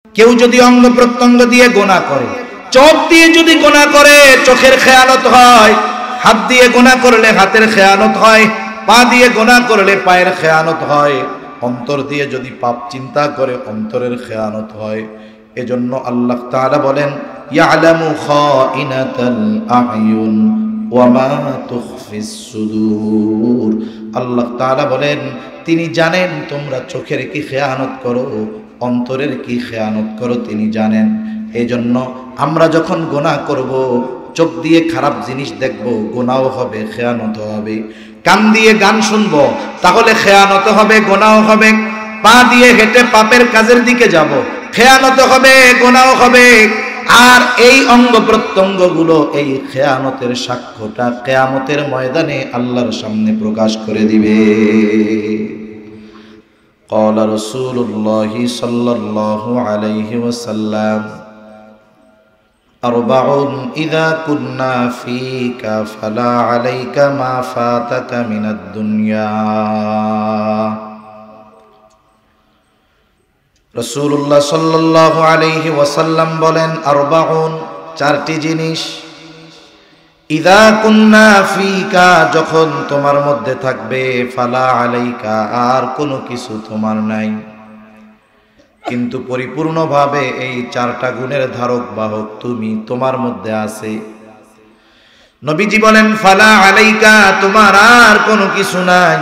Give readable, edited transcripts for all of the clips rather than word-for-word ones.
কেউ যদি অঙ্গ প্রত্যঙ্গ দিয়ে গুনাহ করে, চোখ দিয়ে যদি গুনাহ করে চোখের খেয়ানত হয়, হাত দিয়ে গুনাহ করলে হাতের খেয়ানত হয়, পা দিয়ে গুনাহ করলে পায়ের খেয়ানত হয়, অন্তর দিয়ে যদি পাপ চিন্তা করে অন্তরের খেয়ানত হয়। এজন্য আল্লাহ তাআলা বলেন ইয়ালামু খাইনাতাল আয়ুন ওয়া মা তুখফিস সুদূর। আল্লাহ তাআলা বলেন তিনি জানেন তোমরা চোখের কি খেয়ানত করো, অন্তরের কি খেয়ানত করো তিনি জানেন। এজন্য আমরা যখন গুনাহ করব, চোখ দিয়ে খারাপ জিনিস দেখব, গুনাহও হবে, খেয়ানত হবে। কান দিয়ে গান শুনবো, তাহলে খেয়ানত হবে, গুনাহ হবে। পা দিয়ে হেঁটে পাপের কাজের দিকে যাব, খেয়ানত হবে, গুনাহ হবে। আর এই অঙ্গ প্রত্যঙ্গ গুলো এই খেয়ানতের সাক্ষ্যটা কিয়ামতের ময়দানে আল্লাহর সামনে প্রকাশ করে দিবে। قال رسول الله صلى الله عليه وسلم أربع إذا كنا فيك فلا عليك ما فاتك من الدنيا। রাসূলুল্লাহ সাল্লাল্লাহু আলাইহি ওয়াসাল্লাম বলেন আরবাউন, চারটি জিনিস, ইযা কুন্না ফিকা যখন তোমার মধ্যে থাকবে, ফালা আলাইকা আর কোনো কিছু তোমার নাই। কিন্তু পরিপূর্ণভাবে এই চারটা গুণের ধারক বাহক তুমি, তোমার মধ্যে আছে। নবীজি বলেন ফালা আলাইকা, তোমার আর কোনো কিছু নাই।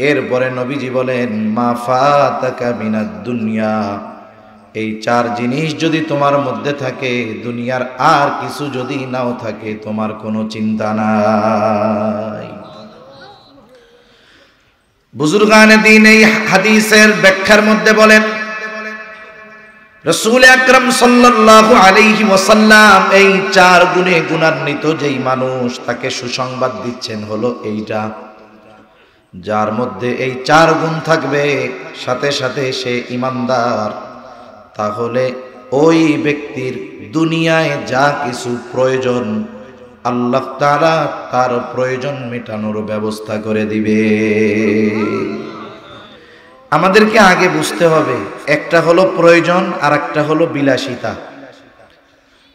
এরপরে নবীজি বলেন মা ফাতাকা মিনাদ দুনিয়া, এই চার জিনিস যদি তোমার মধ্যে থাকে, দুনিয়ার আর কিছু যদি নাও থাকে, তোমার কোনো চিন্তা নাই। বুজুর্গানে দ্বীন এই হাদিসের ব্যাখ্যার মধ্যে বলেন রাসূল আকরাম সাল্লাল্লাহু আলাইহি ওয়াসাল্লাম এই চার গুণে গুণান্বিত যেই মানুষ, তাকে সুসংবাদ দিচ্ছেন হলো এইটা, যার মধ্যে এই চার গুণ থাকবে, সাথে সাথে সে ঈমানদার, তাহলে ওই ব্যক্তির দুনিয়ায় যা কিছু প্রয়োজন আল্লাহ তাআলা তার প্রয়োজন মেটানোর ব্যবস্থা করে দিবে। আমাদেরকে আগে বুঝতে হবে, একটা হলো প্রয়োজন আর একটা হলো বিলাসিতা।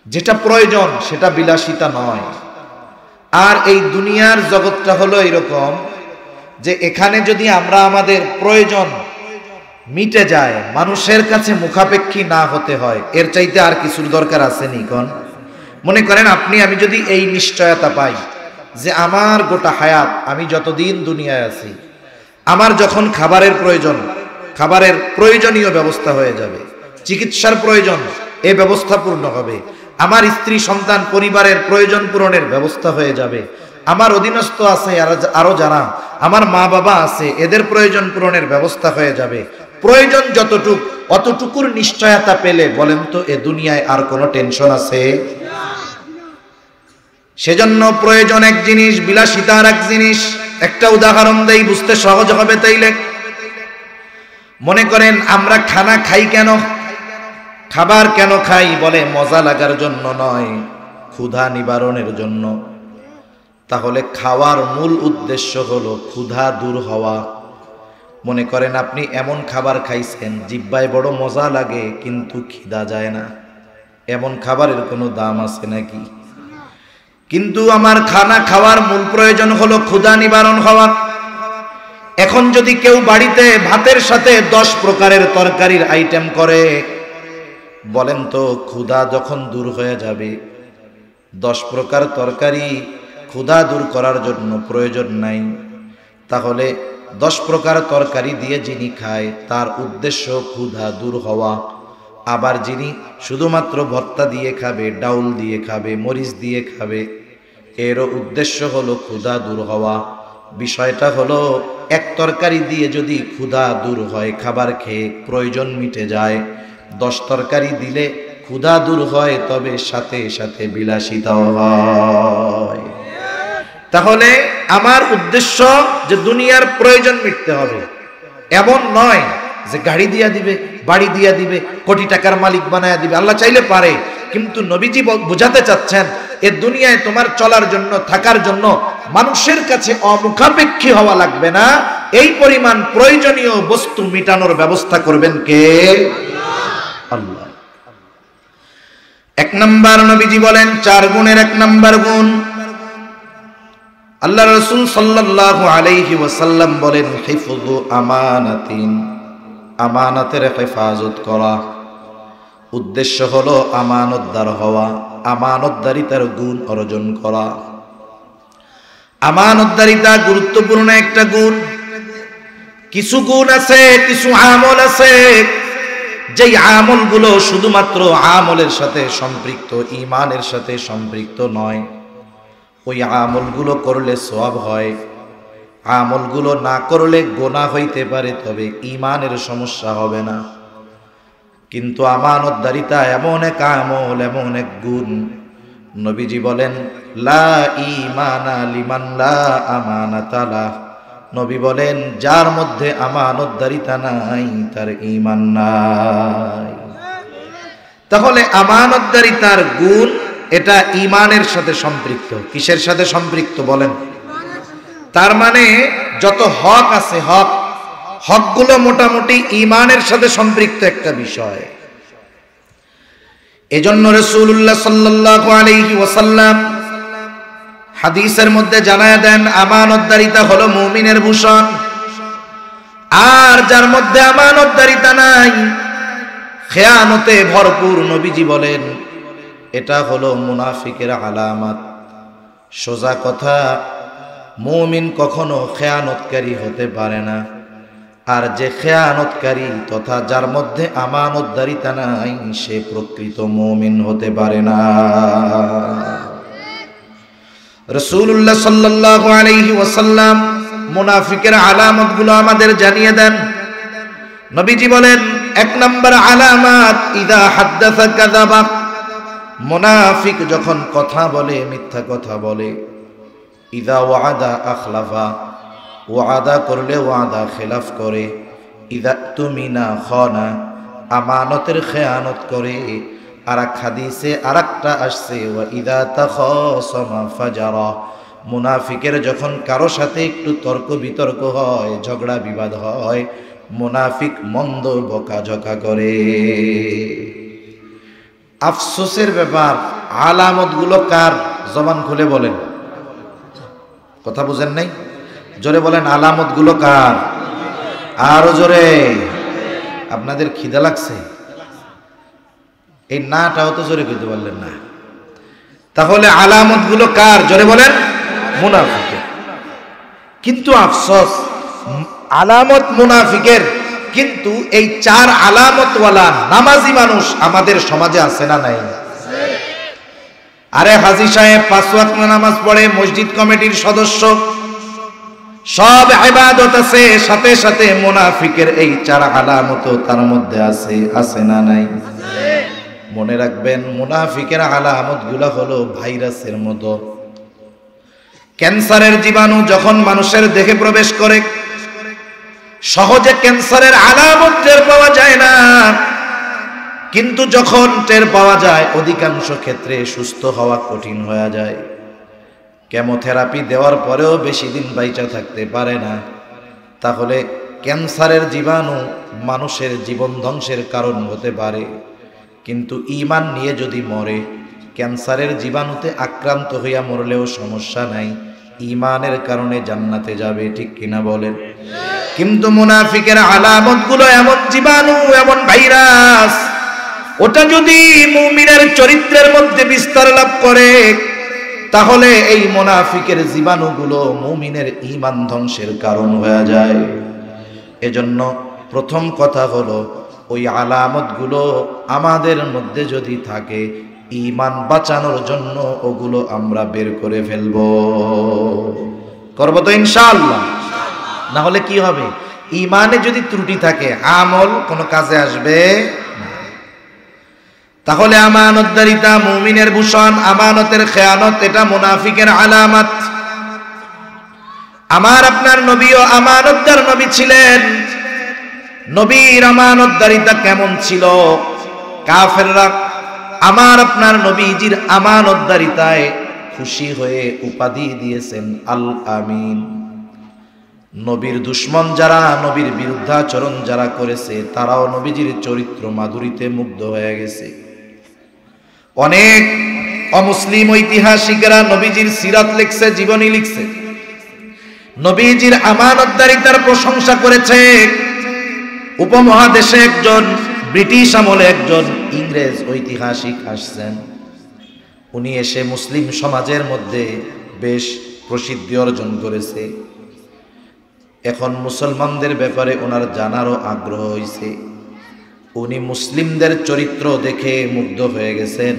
যেটা প্রয়োজন সেটা বিলাসিতা নয়। আর এই দুনিয়ার জগৎটা হলো এরকম যে এখানে যদি আমরা আমাদের প্রয়োজন মিটে যায়, মানুষের কাছে মুখাপেক্ষী না হতে হয়, এর চাইতে আর কিছুর দরকার আছে নি কোন? মনে করেন আমি যদি এই নিশ্চয়তা পাই যে আমার গোটা হায়াত, আমি যতদিন দুনিয়ায় আছি, আমার যখন খাবারের প্রয়োজন, খাবারের প্রয়োজনীয় ব্যবস্থা হয়ে যাবে, চিকিৎসার প্রয়োজন, এ ব্যবস্থা পূর্ণ হবে, আমার স্ত্রী সন্তান পরিবারের প্রয়োজন পূরণের ব্যবস্থা হয়ে যাবে, আমার অধীনস্থ আছে আরো যারা আমার মা বাবা আছে, এদের প্রয়োজন পূরণের ব্যবস্থা হয়ে যাবে। প্রয়োজন যতটুক অতটুকুর নিশ্চয়তা পেলে বলেন তো এ দুনিয়ায় আর কোনো টেনশন আছে? সেজন্য প্রয়োজন এক জিনিস, বিলাসিতা আর এক জিনিস। একটা উদাহরণ দেই, বুঝতে সহজ হবে তাইলে। মনে করেন আমরা খানা খাই কেন? খাবার কেন খাই? বলে মজা লাগার জন্য নয়, ক্ষুধা নিবারণের জন্য। তাহলে খাওয়ার মূল উদ্দেশ্য হলো ক্ষুধা দূর হওয়া। মনে করেন আপনি এমন খাবার খাইছেন জিহ্বায় বড় মজা লাগে কিন্তু খিদা যায় না, এমন খাবারের কোনো দাম আছে নাকি? কিন্তু আমার খানা খাওয়ার মূল প্রয়োজন হলো ক্ষুধা নিবারণ হওয়া। এখন যদি কেউ বাড়িতে ভাতের সাথে 10 প্রকারের তরকারির আইটেম করে, বলেন তো ক্ষুধা যখন দূর হয়ে যাবে, 10 প্রকার তরকারি ক্ষুধা দূর করার জন্য প্রয়োজন নাই। তাহলে 10 প্রকার তরকারি দিয়ে যিনি খায় তার উদ্দেশ্য ক্ষুধা দূর হওয়া। আবার যিনি শুধুমাত্র ভর্তা দিয়ে খাবে, ডাউল দিয়ে খাবে, মরিচ দিয়ে খাবে, এরও উদ্দেশ্য হলো ক্ষুধা দূর হওয়া। বিষয়টা হলো এক তরকারি দিয়ে যদি ক্ষুধা দূর হয়, খাবার খেয়ে প্রয়োজন মিটে যায়, 10 তরকারি দিলে ক্ষুধা দূর হয়, তবে সাথে সাথে বিলাসিতাও হয়। তাহলে আমার উদ্দেশ্য যে দুনিয়ার প্রয়োজন মিটতে হবে, এমন নয় যে গাড়ি দিয়া দিবে, বাড়ি দিয়া দিবে, কোটি টাকার মালিক বানায়া দিবে। আল্লাহ চাইলে পারে, কিন্তু নবীজি বোঝাতে চাচ্ছেন এ দুনিয়ায় তোমার চলার জন্য, থাকার জন্য মানুষের কাছে অমুখাপেক্ষী হওয়া লাগবে না, এই পরিমাণ প্রয়োজনীয় বস্তু মিটানোর ব্যবস্থা করবেন কে? আল্লাহ। 1 নাম্বার নবীজি বলেন 4 গুণের 1 নাম্বার গুণ, আল্লাহ রাসূল সাল্লাল্লাহু আলাইহি ওয়াসাল্লাম বলেন হিফযু আমানাতিন, আমানাতের হেফাজত করা। উদ্দেশ্য হলো আমানতদার হওয়া, আমানতদারিতার গুণ অর্জন করা। আমানতদারিতা গুরুত্বপূর্ণ একটা গুণ। কিছু গুণ আছে, কিছু আমল আছে, যেই আমলগুলো শুধুমাত্র আমলের সাথে সম্পৃক্ত, ঈমানের সাথে সম্পৃক্ত নয়। ওই আমলগুলো করলে সওয়াব হয়, আমলগুলো না করলে গুনাহ হইতে পারে, তবে ঈমানের সমস্যা হবে না। কিন্তু আমানতদারিতা এমন এক আমল, এমন এক গুণ, নবীজি বলেন লা ঈমানা লিমান লা আমানাতা লাহ। নবী বলেন যার মধ্যে আমানতদারিতা নাই তার ঈমান নাই। তাহলে আমানতদারিতার গুণ এটা ঈমানের সাথে সম্পৃক্ত। কিসের সাথে সম্পৃক্ত বলেন? তার মানে যত হক আছে, হকগুলো মোটামুটি ঈমানের সাথে সম্পৃক্ত একটা বিষয়। এজন্য রাসূলুল্লাহ সাল্লাল্লাহু আলাইহি ওয়াসাল্লাম হাদিসের মধ্যে জানায়া দেন আমানতদারিতা হলো মুমিনের ভূষণ। আর যার মধ্যে আমানতদারিতা নাই, খেয়ানতে ভরপুর, নবীজি বলেন এটা হলো মুনাফিকের আলামত। সোজা কথা, মুমিন কখনো খেয়ানতকারী হতে পারে না। আর যে খেয়ানতকারী তথা যার মধ্যে আমানতদারিতা নাই, সে প্রকৃত মুমিন হতে পারে না। রাসূলুল্লাহ সাল্লাল্লাহু আলাইহি ওয়াসাল্লাম মুনাফিকের আলামতগুলো আমাদের জানিয়ে দেন। নবীজি বলেন 1 নাম্বার আলামত ইদা হাদ্দাসা কাযাবা। মুনাফিক যখন কথা বলে মিথ্যা কথা বলে। ইদা ওয়াদা আখলাফা, ওয়াদা করলে ওয়াদা খেলাফ করে। ইদা তুমিনা খানা, আমানতের খেয়ানত করে। আর এক হাদিসে আরেকটা আসছে ওয়া ইদা তাখাসামা ফাজারা। মুনাফিকের যখন কারো সাথে একটু তর্ক বিতর্ক হয়, ঝগড়া বিবাদ হয়, মুনাফিক মন্দ বকাঝকা করে। আফসোসের ব্যাপার, আলামতগুলো কার? জবান খুলে বলেন, কথা বুঝেন নাই? জোরে বলেন, আলামতগুলো কার? আরো জোরে। আপনাদের খিদা লাগছে? এই নাটাও তো জোরে কইতে পারলেন না। তাহলে আলামতগুলো কার? জোরে বলেন, মুনাফিকের। কিন্তু আফসোস, আলামত মুনাফিকের, কিন্তু এই 4 আলামতওয়ালা নামাজি মানুষ আমাদের সমাজে আছে না নাই? আরে হাজী সাহেব 5 ওয়াক্ত নামাজ পড়ে, মসজিদ কমিটির সদস্য, সব ইবাদত আছে, সাথে সাথে মুনাফিকের এই 4 আলামত তার মধ্যে আছে না নাই? মনে রাখবেন, মুনাফিকের আলামতগুলো হলো ভাইরাসের মতো। ক্যান্সারের জীবাণু যখন মানুষের দেহে প্রবেশ করে, সহজে ক্যান্সারের আলামত টের পাওয়া যায় না, কিন্তু যখন টের পাওয়া যায়, অধিকাংশ ক্ষেত্রে সুস্থ হওয়া কঠিন হয়ে যায়। কেমোথেরাপি দেওয়ার পরেও বেশি দিন বাইচা থাকতে পারে না। তাহলে ক্যান্সারের জীবাণু মানুষের জীবন ধ্বংসের কারণ হতে পারে, কিন্তু ঈমান নিয়ে যদি মরে, ক্যান্সারের জীবাণুতে আক্রান্ত হইয়া মরলেও সমস্যা নাই, ঈমানের কারণে জান্নাতে যাবে। ঠিক কিনা বলেন? কিন্তু মুনাফিকের আলামতগুলো এমন জীবাণু, এমন ভাইরাস, ওটা যদি মুমিনের চরিত্রের মধ্যে বিস্তার লাভ করে, তাহলে এই মুনাফিকের জীবাণুগুলো মুমিনের ঈমান ধ্বংসের কারণ হয়ে যায়। এজন্য প্রথম কথা হলো, ওই আলামতগুলো আমাদের মধ্যে যদি থাকে, ঈমান বাঁচানোর জন্য ওগুলো আমরা বের করে ফেলব। করব তো ইনশাআল্লাহ? না হলে কি হবে? ঈমানে যদি ত্রুটি থাকে, আমল কোনো কাজে আসবে না। তাহলে আমানতদারিতা মুমিনের ভূষণ, আমানতের খেয়ানত এটা মুনাফিকের আলামত। আমার আপনার নবীও আমানতদার নবী ছিলেন। নবীর আমানতদারিতা কেমন ছিল? কাফেররা আমার আপনার নবীজির আমানতদারিতায় খুশি হয়ে উপাধি দিয়েছেন আল আমিন। নবীর দুশ্মন যারা, নবীর বিরুদ্ধাচরণ যারা করেছে, তারাও নবীজির চরিত্র মাধুরীতে মুগ্ধ হয়ে গেছে। অনেক অমুসলিম ঐতিহাসিকরা নবীজির সিরাত লিখছে, জীবনী লিখছে, নবীজির আমানতদারিতার প্রশংসা করেছে। উপমহাদেশে একজন ব্রিটিশ আমলে একজন ইংরেজ ঐতিহাসিক আসছেন। উনি এসে মুসলিম সমাজের মধ্যে বেশ প্রসিদ্ধি অর্জন করেছে। এখন মুসলমানদের ব্যাপারে ওনার জানারও আগ্রহ হয়েছে। উনি মুসলিমদের চরিত্র দেখে মুগ্ধ হয়ে গেছেন।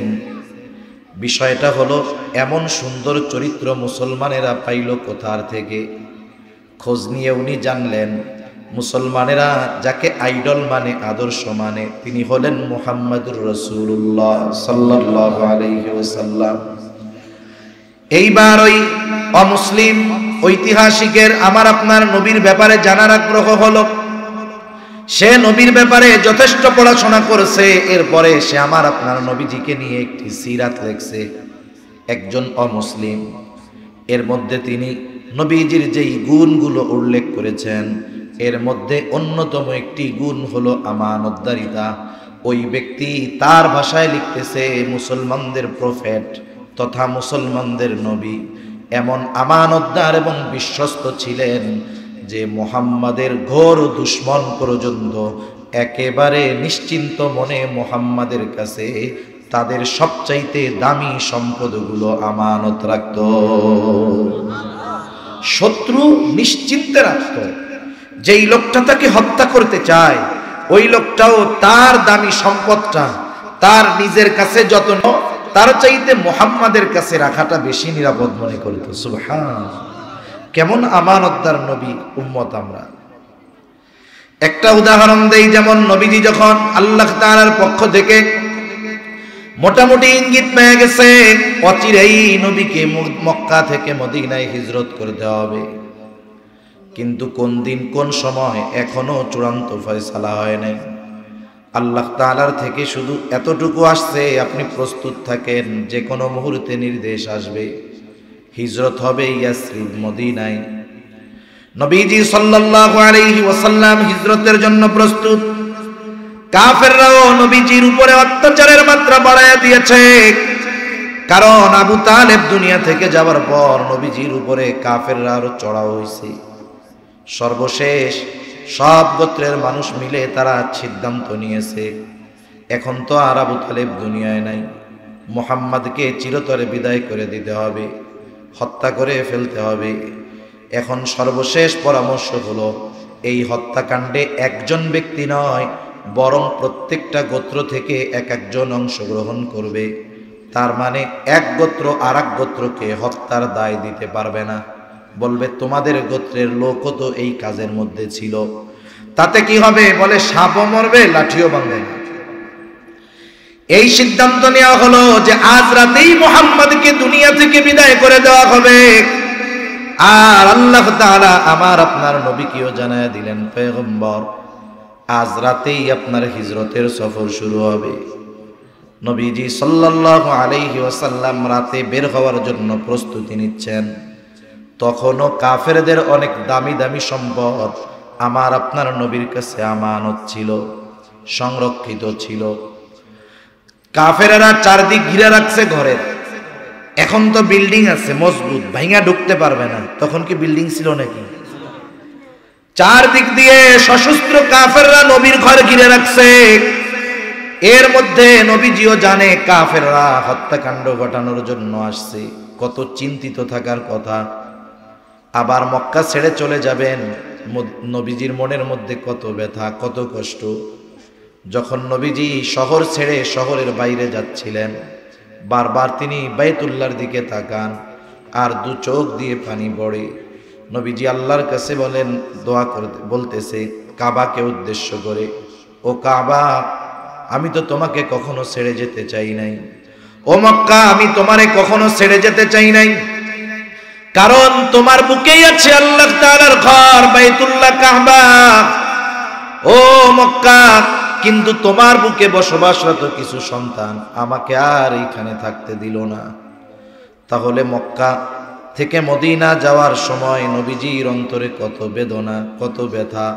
বিষয়টা হলো, এমন সুন্দর চরিত্র মুসলমানেরা পাইল কোথার থেকে? খোঁজ নিয়ে উনি জানলেন, মুসলমানেরা যাকে আইডল মানে, আদর্শ মানে, তিনি হলেন মুহাম্মদুর রাসূলুল্লাহ সাল্লাল্লাহু আলাইহি ওয়াসাল্লাম। এইবার ওই অমুসলিম ঐতিহাসিকের আমার আপনার নবীর ব্যাপারে জানার আগ্রহ হলো। সে নবীর ব্যাপারে যথেষ্ট পড়াশোনা করেছে। এরপরে সে আমার আপনার নবীজিকে নিয়ে একটি সিরাত লিখছে। একজন অমুসলিম, এর মধ্যে তিনি নবীজির যেই গুণগুলো উল্লেখ করেছেন, এর মধ্যে অন্যতম একটি গুণ হলো আমানতদারিতা। ওই ব্যক্তি তার ভাষায় লিখতেছে, মুসলমানদের প্রফেট তথা মুসলমানদের নবী এমন আমানতদার এবং বিশ্বস্ত ছিলেন যে মুহাম্মাদের ঘোর দুশ্মন পর্যন্ত একেবারে নিশ্চিন্ত মনে মুহাম্মাদের কাছে তাদের সবচাইতে দামি সম্পদগুলো আমানত রাখত। শত্রু নিশ্চিন্তে রাখত, যেই লোকটা তাকে হত্যা করতে চায় ওই লোকটাও তার দামি সম্পদটা তার নিজের কাছে যত্ন, তার চাইতে মুহাম্মাদের কাছে রাখাটা বেশি নিরাপদ মনে করত। সুবহানাল্লাহ, কেমন আমানতদার নবী উম্মত আমরা। একটা উদাহরণ দেই, যেমন নবীজি যখন আল্লাহ তাআলার পক্ষ থেকে মোটামুটি ইঙ্গিত পেয়ে গেছে অচিরেই নবীকে মক্কা থেকে মদিনায় হিজরত করতে হবে, কিন্তু কোন দিন কোন সময় এখনো চূড়ান্ত ফয়সালা হয় নাই। আল্লাহ তাআলার থেকে শুধু এতটুকু আসছে, আপনি প্রস্তুত থাকেন, যে কোনো মুহূর্তে নির্দেশ আসবে, হিজরত হবে ইয়াসরিব মদিনায়। নবীজি সাল্লাল্লাহু আলাইহি ওয়াসাল্লাম হিজরতের জন্য প্রস্তুত। কাফেররাও নবীজির উপরে অত্যাচারের মাত্রা বাড়ায় দিয়েছে, কারণ আবু তালেব দুনিয়া থেকে যাওয়ার পর নবীজির উপরে কাফেররা আরো চড়াও হয়েছে। সর্বশেষ সব গোত্রের মানুষ মিলে তারা সিদ্ধান্ত নিয়েছে, এখন তো আর আবু তালেব দুনিয়ায় নাই, মুহাম্মাদকে চিরতরে বিদায় করে দিতে হবে, হত্যা করে ফেলতে হবে। এখন সর্বশেষ পরামর্শ হলো, এই হত্যাকাণ্ডে একজন ব্যক্তি নয়, বরং প্রত্যেকটা গোত্র থেকে এক একজন অংশগ্রহণ করবে। তার মানে এক গোত্র আর এক গোত্রকে হত্যার দায় দিতে পারবে না, বলবে তোমাদের গোত্রের লোকও তো এই কাজের মধ্যে ছিল। তাতে কি হবে? বলে সাপও মরবে, লাঠিও ভাঙবে না। এই সিদ্ধান্ত নেওয়া হলো যে আজ রাতেই মুহাম্মদকে দুনিয়া থেকে বিদায় করে দেওয়া হবে। আর আল্লাহ তাআলা আমার আপনার নবীকেও জানায় দিলেন, পয়গম্বর আজ রাতেই আপনার হিজরতের সফর শুরু হবে। নবীজি সাল্লাল্লাহু আলাইহি ওয়াসাল্লাম রাতে বের হওয়ার জন্য প্রস্তুতি নিচ্ছেন। তখনও কাফেরদের অনেক দামি দামি সম্পদ আমার আপনার নবীর কাছে আমানত ছিল, সংরক্ষিত ছিল। কাফেরেরা চারদিক ঘিরে রাখছে ঘরের। এখন তো বিল্ডিং আছে মজবুত, ভাঙা ঢুকতে পারবে না। তখন কি বিল্ডিং ছিল নাকি? চারদিক দিয়ে সশস্ত্র কাফেররা নবীর ঘর ঘিরে রাখছে। এর মধ্যে নবীজিও জানে কাফেররা হত্যাকাণ্ড ঘটানোর জন্য আসছে, কত চিন্তিত থাকার কথা। আবার মক্কা ছেড়ে চলে যাবেন, নবীজির মনের মধ্যে কত ব্যথা, কত কষ্ট। যখন নবীজি শহর ছেড়ে শহরের বাইরে যাচ্ছিলেন, বারবার তিনি বাইতুল্লাহর দিকে তাকান আর দু চোখ দিয়ে পানি পড়ে। নবীজি আল্লাহর কাছে বলেন, দোয়া করতে বলতেছে কাবাকে উদ্দেশ্য করে, ও কাবা, আমি তো তোমাকে কখনো ছেড়ে যেতে চাই নাই। ও মক্কা, আমি তোমারে কখনো ছেড়ে যেতে চাই নাই, কারণ তোমার বুকেই আছে আল্লাহ তাআলার ঘর বাইতুল্লাহ কাবা। ও মক্কা, কিন্তু তোমার বুকে বসবাসরত কিছু সন্তান আমাকে আর এখানে থাকতে দিল না। তাহলে মক্কা, থেকে মদিনা যাওয়ার সময় নবীজির অন্তরে কত বেদনা, কত ব্যথা,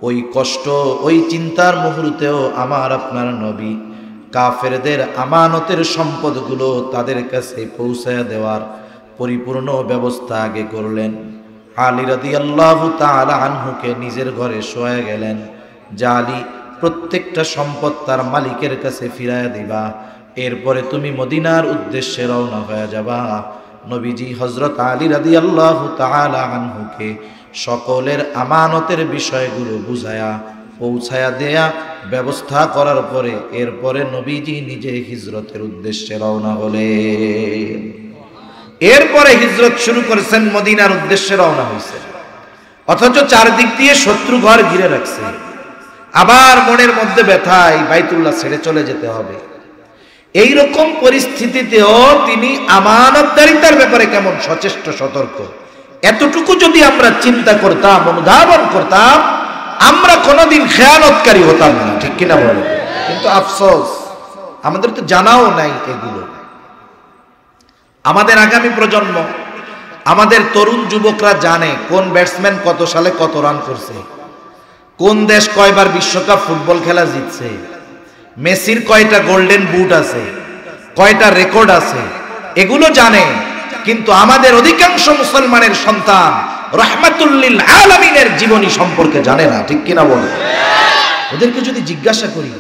ওই কষ্ট, ওই চিন্তার মুহূর্তেও আমার আপনার নবী কাফেরদের আমানতের সম্পদগুলো তাদের কাছে পৌঁছায়া দেওয়ার পরিপূর্ণ ব্যবস্থা আগে করলেন। আলী রাদিয়াল্লাহু তাআলা আনহুকে নিজের ঘরে শোয়া গেলেন, যে আলী, প্রত্যেকটা সম্পদ তার মালিকের কাছে ফিরাইয়া দিবা, এরপরে তুমি মদিনার উদ্দেশ্যে রওনা হয়ে যাবা। নবীজি হযরত আলী রাদিয়াল্লাহু তাআলা আনহুকে সকলের আমানতের বিষয়গুলো বুঝায়া পৌঁছায়া দেয়া ব্যবস্থা করার পরে এরপরে নবীজি নিজে হিজরতের উদ্দেশ্যে রওনা হলেন। এরপরে হিজরত শুরু করেছেন, মদিনার উদ্দেশ্যে রওনা হয়েছে, অথচ চারদিক দিয়ে শত্রু ঘর ঘিরে রাখছে। আবার মনের মধ্যে ব্যথায় বাইতুল্লাহ ছেড়ে চলে যেতে হবে। এই রকম পরিস্থিতিতেও তিনি আমানতদারিতার ব্যাপারে কেমন সচেষ্ট, সতর্ক। এতটুকু যদি আমরা চিন্তা করতাম, অনুধাবন করতাম, আমরা কোনোদিন খেয়ানতকারী হতাম না, ঠিক কিনা বলেন? কিন্তু আফসোস, আমাদের তো জানাও নাই এগুলো। আমাদের আগামী প্রজন্ম, আমাদের তরুণ যুবকরা জানে কোন ব্যাটসম্যান কত সালে কত রান করছে, কোন দেশ কয়বার বিশ্বকাপ ফুটবল খেলা জিতছে, মেসির কয়টা গোল্ডেন বুট আছে, কয়টা রেকর্ড আছে, এগুলো জানে। কিন্তু আমাদের অধিকাংশ মুসলমানের সন্তান রাহমাতুল লিল আলামিনের জীবনী সম্পর্কে জানে না, ঠিক কিনা বলে? ওদেরকে যদি জিজ্ঞাসা করি,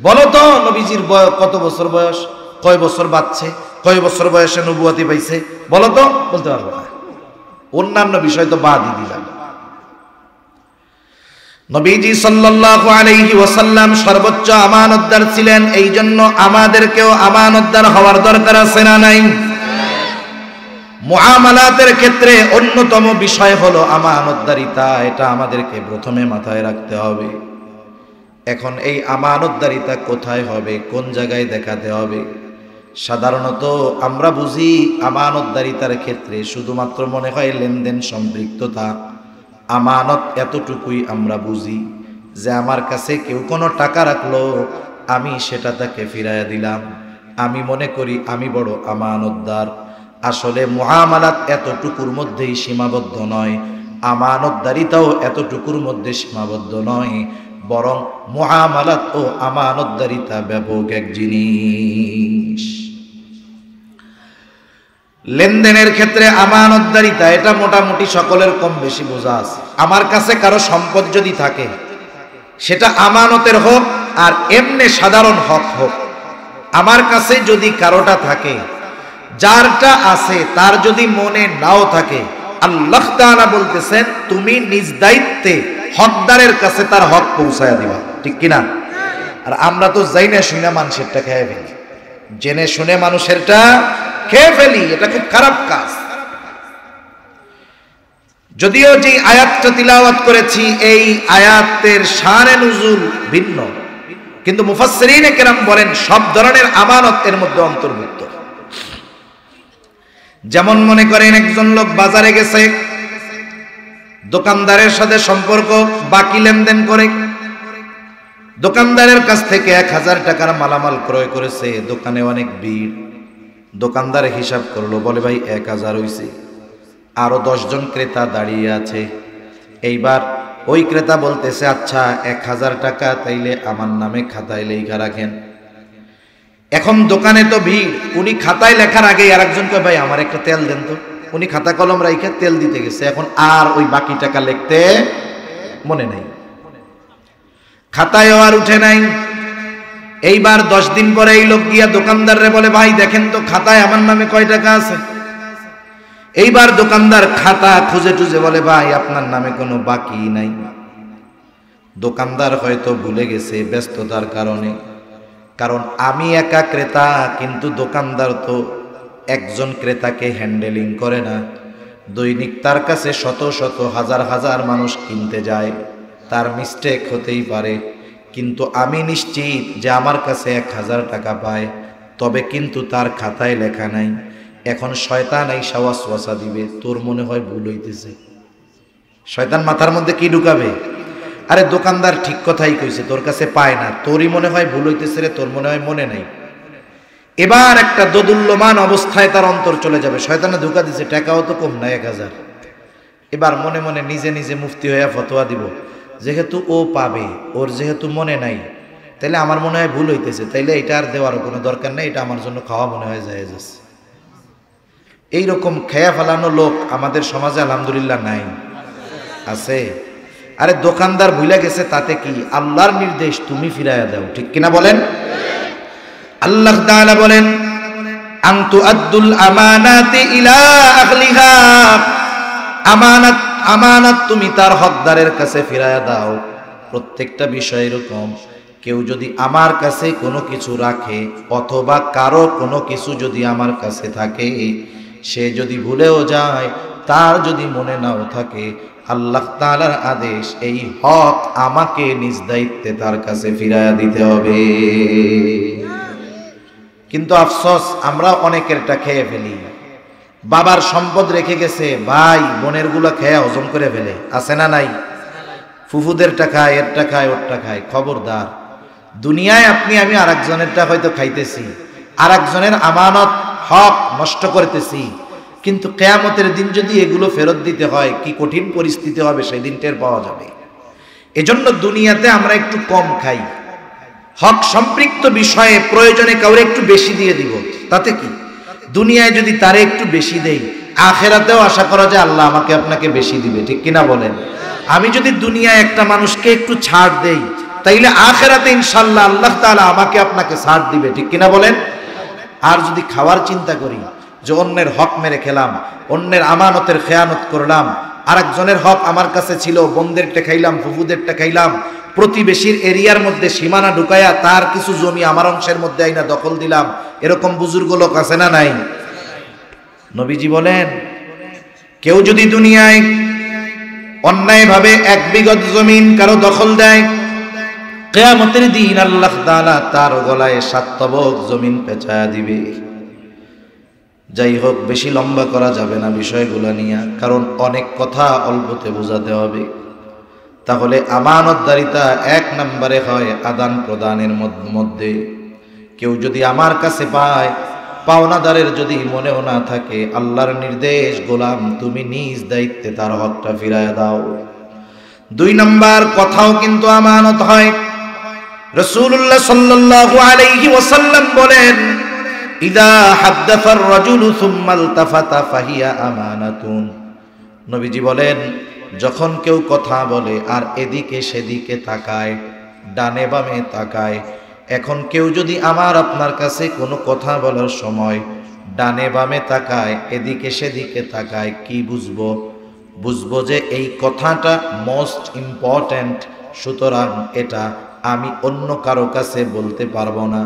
বলো তো নবীজির কত বছর বয়স, কয় বছর বাঁচছে, কয় বছর বয়সে নবুয়তি পাইছে, বলো তো, বলতে পারবো না। অন্যান্য বিষয় তো বাদই দিলাম। নবীজি সাল্লাল্লাহু আলাইহি ওয়াসাল্লাম সর্বোচ্চ আমানতদার ছিলেন, এই জন্য আমাদেরকেও আমানতদার হওয়ার দরকার আছে না নাই? মুআমালাতের ক্ষেত্রে অন্যতম বিষয় হলো আমানতদারিতা, এটা আমাদেরকে প্রথমে মাথায় রাখতে হবে। এখন এই আমানতদারিতা কোথায় হবে, কোন জায়গায় দেখাতে হবে? সাধারণত আমরা বুঝি আমানতদারিতার ক্ষেত্রে শুধুমাত্র মনে হয় লেনদেন সম্পৃক্ততা। আমানত এতটুকুই আমরা বুঝি যে আমার কাছে কেউ কোনো টাকা রাখলো, আমি সেটা তাকে ফিরাইয়া দিলাম, আমি মনে করি আমি বড় আমানতদার। আসলে মুআমালাত এতটুকুর মধ্যেই সীমাবদ্ধ নয়, আমানতদারিতাও এতটুকুর মধ্যে সীমাবদ্ধ নয়, বরং মুআমালাত ও আমানতদারিতা ব্যাপক এক জিনিস। লেনদেনের ক্ষেত্রে আমানতদারিতা এটা মোটামুটি সকলের কম বেশি বোঝা আছে। আমার কাছে কারো সম্পদ যদি থাকে, সেটা আমানতের হোক আর এমনি সাধারণ হক হোক, আমার কাছে যদি কারোটা থাকে, যারটা আছে তার যদি মনে নাও থাকে, আল্লাহ তাআলা বলতেছেন তুমি নিজ দায়িত্বে হকদারের কাছে তার হক পৌঁছায়া দিবা, ঠিক কিনা? আর আমরা তো জাইনা শুনে মানুষেরটা খেয়ে ফেলি, জেনে শুনে মানুষেরটা খেয়ে ফেলি, এটা খুব খারাপ কাজ। যদিও যে আয়াতটা তিলাওয়াত করেছি এই আয়াতের শানে নুজুল ভিন্ন, কিন্তু মুফাসসিরিনে কেরাম বলেন সব ধরনের আমানত এর মধ্যে অন্তর্ভুক্ত। যেমন মনে করেন একজন লোক বাজারে গেছে, দোকানদারের সাথে সম্পর্ক, বাকি লেনদেন করে, দোকানদারের কাছ থেকে 1000 টাকার মালামাল ক্রয় করেছে, দোকানে অনেক ভিড়, দোকানদার হিসাব করলো, বলে ভাই 1000 হইছে, আরো 10 জন ক্রেতা দাঁড়িয়ে আছে। এইবার ওই ক্রেতা বলতেছে আচ্ছা 1000 টাকা তাইলে আমার নামে খাতায় লেখা রাখেন। এখন দোকানে তো ভিড়, উনি খাতায় লেখার আগে আরেকজন কয় ভাই আমার একটা তেল দেন তো, উনি খাতা কলম রাইখা তেল দিতে গেছে, এখন আর ওই বাকি টাকা লিখতে মনে নাই, খাতায়ও আর উঠে নাই। এইবার 10 দিন পরে এই লোক গিয়া দোকানদাররে বলে ভাই দেখেন তো খাতায় আমার নামে কয় টাকা আছে। এইবার দোকানদার খাতা খুঁজে টুজে বলে ভাই আপনার নামে কোনো বাকি নাই। দোকানদার হয়তো ভুলে গেছে ব্যস্ততার কারণে, কারণ আমি একা ক্রেতা, কিন্তু দোকানদার তো একজন ক্রেতাকে হ্যান্ডেলিং করে না, দৈনিক তার কাছে শত শত হাজার হাজার মানুষ কিনতে যায়, তার মিস্টেক হতেই পারে। কিন্তু আমি নিশ্চিত যে আমার কাছে 1000 টাকা পায়, তবে কিন্তু তার খাতায় লেখা নাই। এখন শয়তান আইসা ওয়াসওয়াসা দিবে, তোর মনে হয় ভুল হইতেছে। শয়তান মাথার মধ্যে কি ঢুকাবে, আরে দোকানদার ঠিক কথাই কইছে, তোর কাছে পায় না, তোরই মনে হয় ভুল হইতেছে রে, তোর মনে হয় মনে নাই। এবার একটা দোদুল্যমান অবস্থায় তার অন্তর চলে যাবে। শয়তানে ধোঁকা দিছে, টাকাও তো কম না 1000। এবার মনে মনে নিজে নিজে মুফতি হইয়া ফতোয়া দিব, যেহেতু ও পাবে, ওর যেহেতু মনে নাই, তাইলে আমার মনে হয় ভুল হইতেছে, তাইলে এটা আর দেওয়ারও কোনো দরকার নেই, এটা আমার জন্য খাওয়া মনে হয় জায়েজ আছে। এইরকম খেয়া ফেলানো লোক আমাদের সমাজে আলহামদুলিল্লাহ নাই, আছে? আরে দোকানদার ভুলে গেছে তাতে কি, আল্লাহর নির্দেশ তুমি ফিরাইয়া দাও, ঠিক কিনা বলেন? আল্লাহ তাআলা বলেন আনতু আদ্দুল আমানাতি ইলা আহলিহা, আমানাত আমানাত তুমি তার হকদারের কাছে ফিরাইয়া দাও। প্রত্যেকটা বিষয় এরকম, কেউ যদি আমার কাছে কোনো কিছু রাখে অথবা কারো কোনো কিছু যদি আমার কাছে থাকে, সে যদি ভুলেও যায়, তার যদি মনে নাও থাকে, আল্লাহ তাআলার আদেশ এই হক আমাকে নিজ দায়িত্বে তার কাছে ফিরাইয়া দিতে হবে। কিন্তু আফসোস, আমরা অনেকেরটা খেয়ে ফেলি। বাবার সম্পদ রেখে গেছে, ভাই বোনের গুলো খেয়ে হজম করে ফেলে, আছে না নাই? ফুফুদের টাকা, এর টাকা, ওর টাকায়। খবরদার, দুনিয়ায় আপনি আমি আরেকজনেরটা হয়তো খাইতেছি, আরেকজনের আমানত হক নষ্ট করতেছি, কিন্তু কিয়ামতের দিন যদি এগুলো ফেরত দিতে হয়, কি কঠিন পরিস্থিতি হবে সেই দিন টের পাওয়া যাবে। এজন্য দুনিয়াতে আমরা একটু কম খাই, হক সম্পৃক্ত বিষয়ে প্রয়োজনে কাউরে একটু বেশি দিয়ে দিব, তাতে কি? দুনিয়ায় যদি তারে একটু বেশি দেই, আখেরাতেও আশা করা যায় আল্লাহ আমাকে আপনাকে বেশি দিবে, ঠিক কিনা বলেন? আমি যদি দুনিয়ায় একটা মানুষকে একটু ছাড় দেই, তাইলে আখেরাতে ইনশাআল্লাহ আল্লাহ তাআলা আমাকে আপনাকে ছাড় দিবে, ঠিক কিনা বলেন? আর যদি খাওয়ার চিন্তা করি যে অন্যের হক মেরে খেলাম, অন্যের আমানতের খেয়ানত করলাম, আরেকজনের হক আমার কাছে ছিল, বোনদেরটা খাইলাম, ফুফুদেরটা খাইলাম, প্রতিবেশীর এরিয়ার মধ্যে সীমানা ঢুকাইয়া তার কিছু জমি আমার অংশের মধ্যে আইনা দখল দিলাম, এরকম বুজুর্গ লোক আছে না নাই? নবীজি বলেন, কেউ যদি দুনিয়ায় অন্যায়ভাবে 1 বিঘত জমিন কারো দখল দেয়, কিয়ামতের দিন আল্লাহ তাআলা তার গলায় 7 তবক জমিন পেঁচায়া দিবে। যাই হোক, বেশি লম্বা করা যাবে না বিষয়গুলো নিয়ে, কারণ অনেক কথা অল্পতে বোঝাতে হবে। তাহলে আমানতদারিতা 1 নম্বরে হয় আদান প্রদানের মধ্যে। কেউ যদি আমার কাছে পায়, পাওনাদারের যদি মনেও না থাকে, আল্লাহর নির্দেশ, গোলাম তুমি নিজ দায়িত্বে তার হকটা ফিরাইয়া দাও। 2 নম্বর, কথাও কিন্তু আমানত হয়। রাসূলুল্লাহ সাল্লাল্লাহু আলাইহি ওয়াসাল্লাম বলেন, ইদা হাদ্দাসার রাজুলু সুম্মা ইলতাফাতা ফাহিয়া আমানাতুন। নবীজি বলেন, যখন কেউ কথা বলে আর এদিকে সেদিকে তাকায়, ডানে বামে তাকায়, এখন কেউ যদি আমার আপনার কাছে কোনো কথা বলার সময় ডানে বামে তাকায়, এদিকে সেদিকে তাকায়, কি বুঝবো? বুঝবো যে এই কথাটা মোস্ট ইম্পর্ট্যান্ট, সুতরাং এটা আমি অন্য কারো কাছে বলতে পারবো না,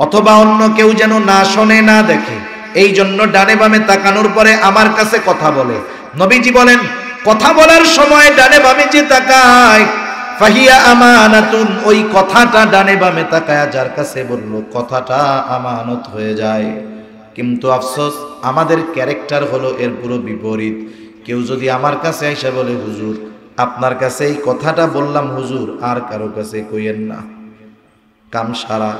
অথবা অন্য কেউ যেন না শোনে না দেখে, এই জন্য ডানে বামে তাকানোর পরে আমার কাছে কথা বলে। নবীজি বলেন, কথা বলার সময় ডানে বামে যে তাকায়, ফাহিয়া আমানাতুন, ওই কথাটা ডানে বামে তাকায় যার কাছে বলল, কথাটা আমানত হয়ে যায়। কিন্তু আফসোস, আমাদের ক্যারেক্টার হলো এর পুরো বিপরীত। কেউ যদি আমার কাছে এসে বলে, হুজুর আপনার কাছে এই কথাটা বললাম হুজুর, আর কারো কাছে কইয়েন না, কাম সারা।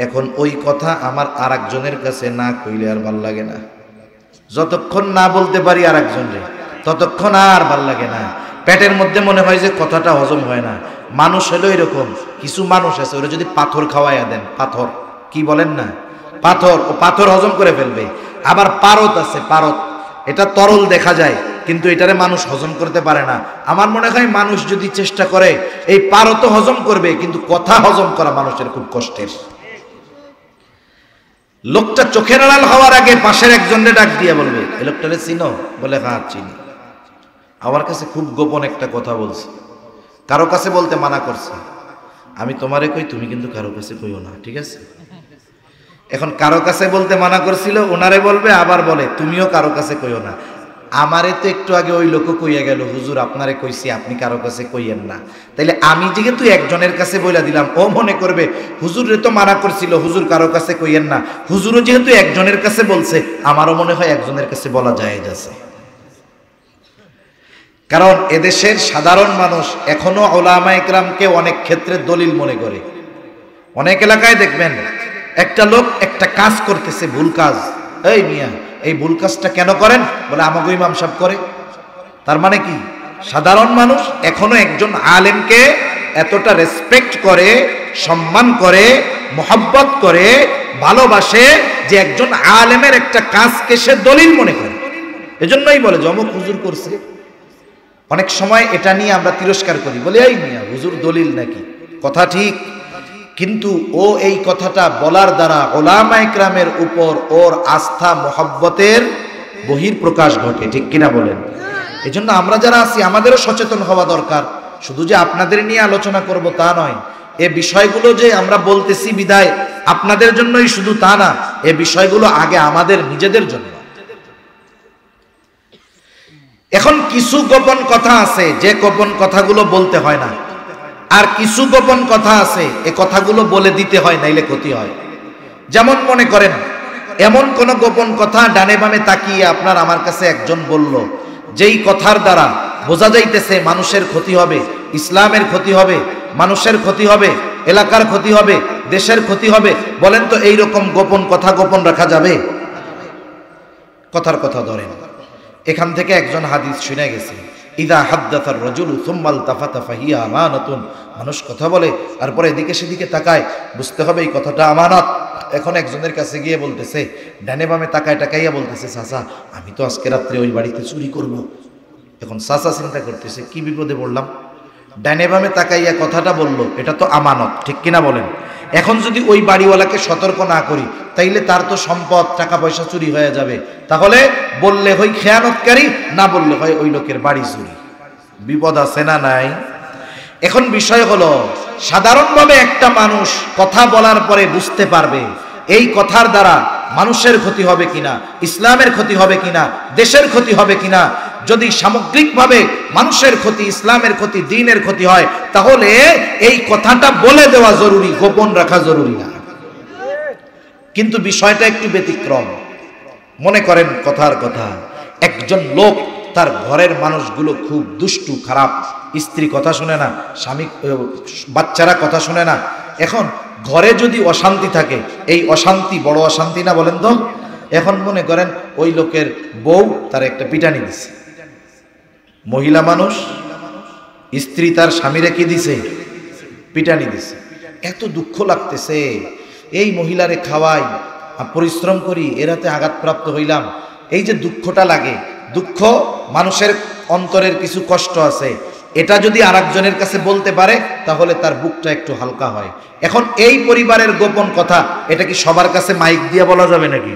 এখন ওই কথা আমার আরেকজনের কাছে না কইলে আর ভাল লাগে না। যতক্ষণ না বলতে পারি আরেকজনরে, ততক্ষণ আর ভাল লাগে না। পেটের মধ্যে মনে হয় যে কথাটা হজম হয় না। মানুষ হলো এরকম, কিছু মানুষ আছে ওরা যদি পাথর খাওয়াইয়া দেন, পাথর কি বলেন না, পাথর, ও পাথর হজম করে ফেলবে। আবার পারদ আছে, পারদ, এটা তরল দেখা যায় কিন্তু এটারে মানুষ হজম করতে পারে না। আমার মনে হয় মানুষ যদি চেষ্টা করে এই পারদ হজম করবে, কিন্তু কথা হজম করা মানুষের খুব কষ্টের। লোকটা চোখের আড়াল হওয়ার আগে পাশের একজনকে ডাক দিয়ে বলবে, এই লোকটারে চিনো? বলে হ্যাঁ চিনি। আমার কাছে খুব গোপন একটা কথা বলছে, কারো কাছে বলতে মানা করছে। আমি তোমারে কই, তুমি কিন্তু কারো কাছে কইও না, ঠিক আছে? এখন কারো কাছে বলতে মানা করছিল, ওনারে বলবে, আবার বলে তুমিও কারো কাছে কইও না। আমারে তো একটু আগে ওই লোক কইয়া গেল, হুজুর আপনারে কইছি আপনি কারো কাছে কইয়েন না। তাইলে আমি যেহেতু একজনের কাছে বইলা দিলাম, ও মনে করবে হুজুরে তো মানা করছিল, হুজুর কারো কাছে কইয়েন না। হুজুরও যেহেতু একজনের কাছে বলছে, আমারও মনে হয় একজনের কাছে বলা জায়েজ আছে। কারণ এদেশের সাধারণ মানুষ এখনো উলামা ইকরামকে অনেক ক্ষেত্রে দলিল মনে করে। অনেক এলাকায় দেখবেন একটা লোক একটা একটা কাজ করতেছে, ভুল কাজ, এই মিয়া এই ভুল কাজটা কেন করেন? বলে আমাকে ইমাম সাহেব করে। তার মানে কি? সাধারণ মানুষ এখনো একজন আলেমকে এতটা রেসপেক্ট করে, সম্মান করে, মোহাব্বত করে, ভালোবাসে যে একজন আলেমের একটা কাজকে সে দলিল মনে করে। এজন্যই বলে অমুক হুজুর করছে। অনেক সময় এটা নিয়ে আমরা তিরস্কার করি, বলি এই মিয়া হুজুর দলিল নাকি? কথা ঠিক, কিন্তু ও এই কথাটা বলার দ্বারা উলামা ইকরামের উপর ওর আস্থা মোহাব্বতের বহিঃপ্রকাশ ঘটে, ঠিক কিনা বলেন? এজন্য আমরা যারা আছি আমাদেরও সচেতন হওয়া দরকার। শুধু যে আপনাদের নিয়ে আলোচনা করব তা নয়, এ বিষয়গুলো যে আমরা বলতেছি বিদায় আপনাদের জন্যই শুধু তা না, এ বিষয়গুলো আগে আমাদের নিজেদের জন্য। এখন কিছু গোপন কথা আছে যে গোপন কথাগুলো বলতে হয় না, আর কিছু গোপন কথা আছে এ কথাগুলো বলে দিতে হয়, নাইলে ক্ষতি হয়। যেমন মনে করেন এমন কোন গোপন কথা ডানে বামে তাকিয়ে আপনার আমার কাছে একজন বলল, যেই কথার দ্বারা বোঝা যাইতেছে মানুষের ক্ষতি হবে, ইসলামের ক্ষতি হবে, মানুষের ক্ষতি হবে, এলাকার ক্ষতি হবে, দেশের ক্ষতি হবে। বলেন তো এই রকম গোপন কথা গোপন রাখা যাবে? কথার কথা ধরেন, এখান থেকে একজন হাদিস শুনে গেছে, ইদা হাদ্দাসার রাজুলু সুম্মা ইলতাফাতা ফাহিয়া আমানাতুন। মানুষ কথা বলে তারপরে এদিকে সেদিকে তাকায়, বুঝতে হবে এই কথাটা আমানত। এখন একজনের কাছে গিয়ে বলতেছে, ডানে বামে তাকায় তাকাইয়া বলতেছে, চাচা আমি তো আজকে রাত্রে ওই বাড়িতে চুরি করব। এখন চাচা চিন্তা করতেছে কি বিপদে পড়লাম, ডানে বামে তাকাইয়া কথাটা বললো, এটা তো আমানত, ঠিক কিনা বলেন? এখন যদি ওই বাড়িওয়ালাকে সতর্ক না করি তাইলে তার তো সম্পদ টাকা পয়সা চুরি হয়ে যাবে। তাহলে বললে হয় খেয়ানতকারী, না বললে হয় ওই লোকের বাড়ি চুরি। বিপদ আছে না নাই? এখন বিষয় হলো সাধারণভাবে একটা মানুষ কথা বলার পরে বুঝতে পারবে এই কথার দ্বারা মানুষের ক্ষতি হবে কিনা, ইসলামের ক্ষতি হবে কিনা, দেশের ক্ষতি হবে কিনা। যদি সামগ্রিকভাবে মানুষের ক্ষতি, ইসলামের ক্ষতি, দ্বীনের ক্ষতি হয় তাহলে এই কথাটা বলে দেওয়া জরুরি, গোপন রাখা জরুরি না। কিন্তু বিষয়টা একটু ব্যতিক্রম। মনে করেন কথার কথা, একজন লোক তার ঘরের মানুষগুলো খুব দুষ্টু খারাপ, স্ত্রী কথা শুনে না, স্বামী বাচ্চারা কথা শুনে না। এখন ঘরে যদি অশান্তি থাকে, এই অশান্তি বড় অশান্তি না বলেন তো? এখন মনে করেন ওই লোকের বউ তার একটা পিটানি দিছে, মহিলা মানুষ, স্ত্রী তার স্বামীরে কি দিছে? পিটানি দিছে। এত দুঃখ লাগতেছে, এই মহিলারে খাওয়াই, পরিশ্রম করি, এরাতে আঘাতপ্রাপ্ত হইলাম, এই যে দুঃখটা লাগে, দুঃখ মানুষের অন্তরের কিছু কষ্ট আছে, এটা যদি আরেকজনের কাছে বলতে পারে তাহলে তার বুকটা একটু হালকা হয়। এখন এই পরিবারের গোপন কথা এটা কি সবার কাছে মাইক দিয়ে বলা যাবে নাকি?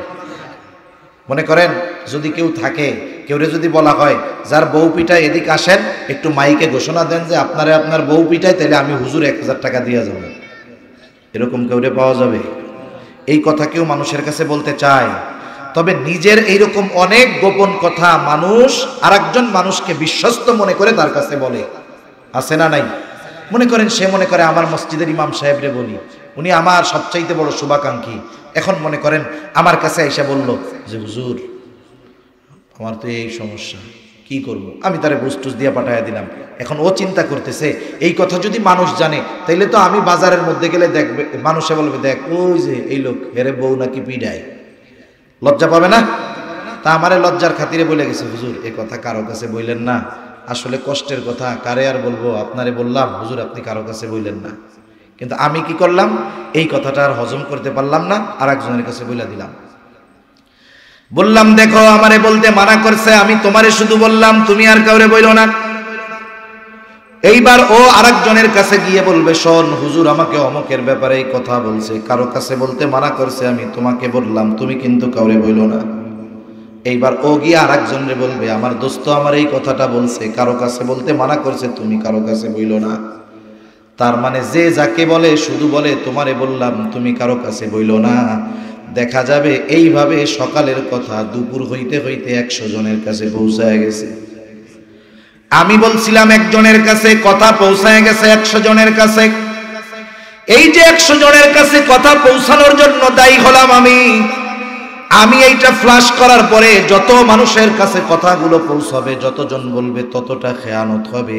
মনে করেন যদি কেউ থাকে, কেউরে যদি বলা হয় যার বউ পিটায় এদিকে আসেন, একটু মাইকে ঘোষণা দেন যে আপনারে আপনার বউ পিটায়, তাহলে আমি হুজুর 1000 টাকা দিয়ে যাব, এরকম কেউরে পাওয়া যাবে? এই কথা কেউ মানুষের কাছে বলতে চায়? তবে নিজের এইরকম অনেক গোপন কথা মানুষ আরেকজন মানুষকে বিশ্বস্ত মনে করে তার কাছে বলে, আছে না নাই? মনে করেন সে মনে করে আমার মসজিদের ইমাম সাহেবরে বলি, উনি আমার সবচাইতে বড় শুভাকাঙ্ক্ষী। এখন মনে করেন আমার কাছে এসে বলল যে হুজুর আমার তো এই সমস্যা, কি করব? আমি তারে বুস্টুস দিয়ে পাঠাইয়া দিলাম। এখন ও চিন্তা করতেছে এই কথা যদি মানুষ জানে তাইলে তো আমি বাজারের মধ্যে গেলে দেখবে, মানুষে বলবে দেখ ওই যে এই লোক হেরে বউ নাকি পিডায়, লজ্জা পাবে না? তা আমারে লজ্জার খাতিরে বলে গেছে, হুজুর এ কথা কারো কাছে বললেন না, আসলে কষ্টের কথা, কারে আর বলবো, আপনারে বললাম হুজুর আপনি কারো কাছে বললেন না। কিন্তু আমি কি করলাম, এই কথাটা আর হজম করতে পারলাম না, আর একজনের কাছে বলে দিলাম। বললাম দেখো আমারে বলতে মানা করছে, আমি তোমারে শুধু বললাম, তুমি আর কাউরে বইলো না। এইবার ও আরেকজনের কাছে গিয়ে বলবে, শোন হুজুর আমাকে অমুকের ব্যাপারে এই কথা বলছে, কারো কাছে বলতে মানা করছে, আমি তোমাকে বললাম, তুমি কিন্তু কাউরে বইলো না। এইবার ও গিয়ে আরেকজনরে বলবে, আমার দোস্ত আমার এই কথাটা বলছে, কারো কাছে বলতে মানা করছে, তুমি কারো কাছে বইলো না। তার মানে যে যাকে বলে শুধু বলে তোমারে বললাম, তুমি কারো কাছে বইলো না। দেখা যাবে এইভাবে সকালের কথা দুপুর হইতে হইতে 100 জনের কাছে পৌঁছায় গেছে। আমি বলছিলাম একজনের কাছে, কথা পৌঁছায় গেছে 100 জনের কাছে। এই যে 100 জনের কাছে কথা পৌঁছানোর জন্য দায়ী হলাম আমি এইটা ফ্লাশ করার পরে যত মানুষের কাছে কথাগুলো পৌঁছাবে, যতজন বলবে ততটা খেয়ানত হবে,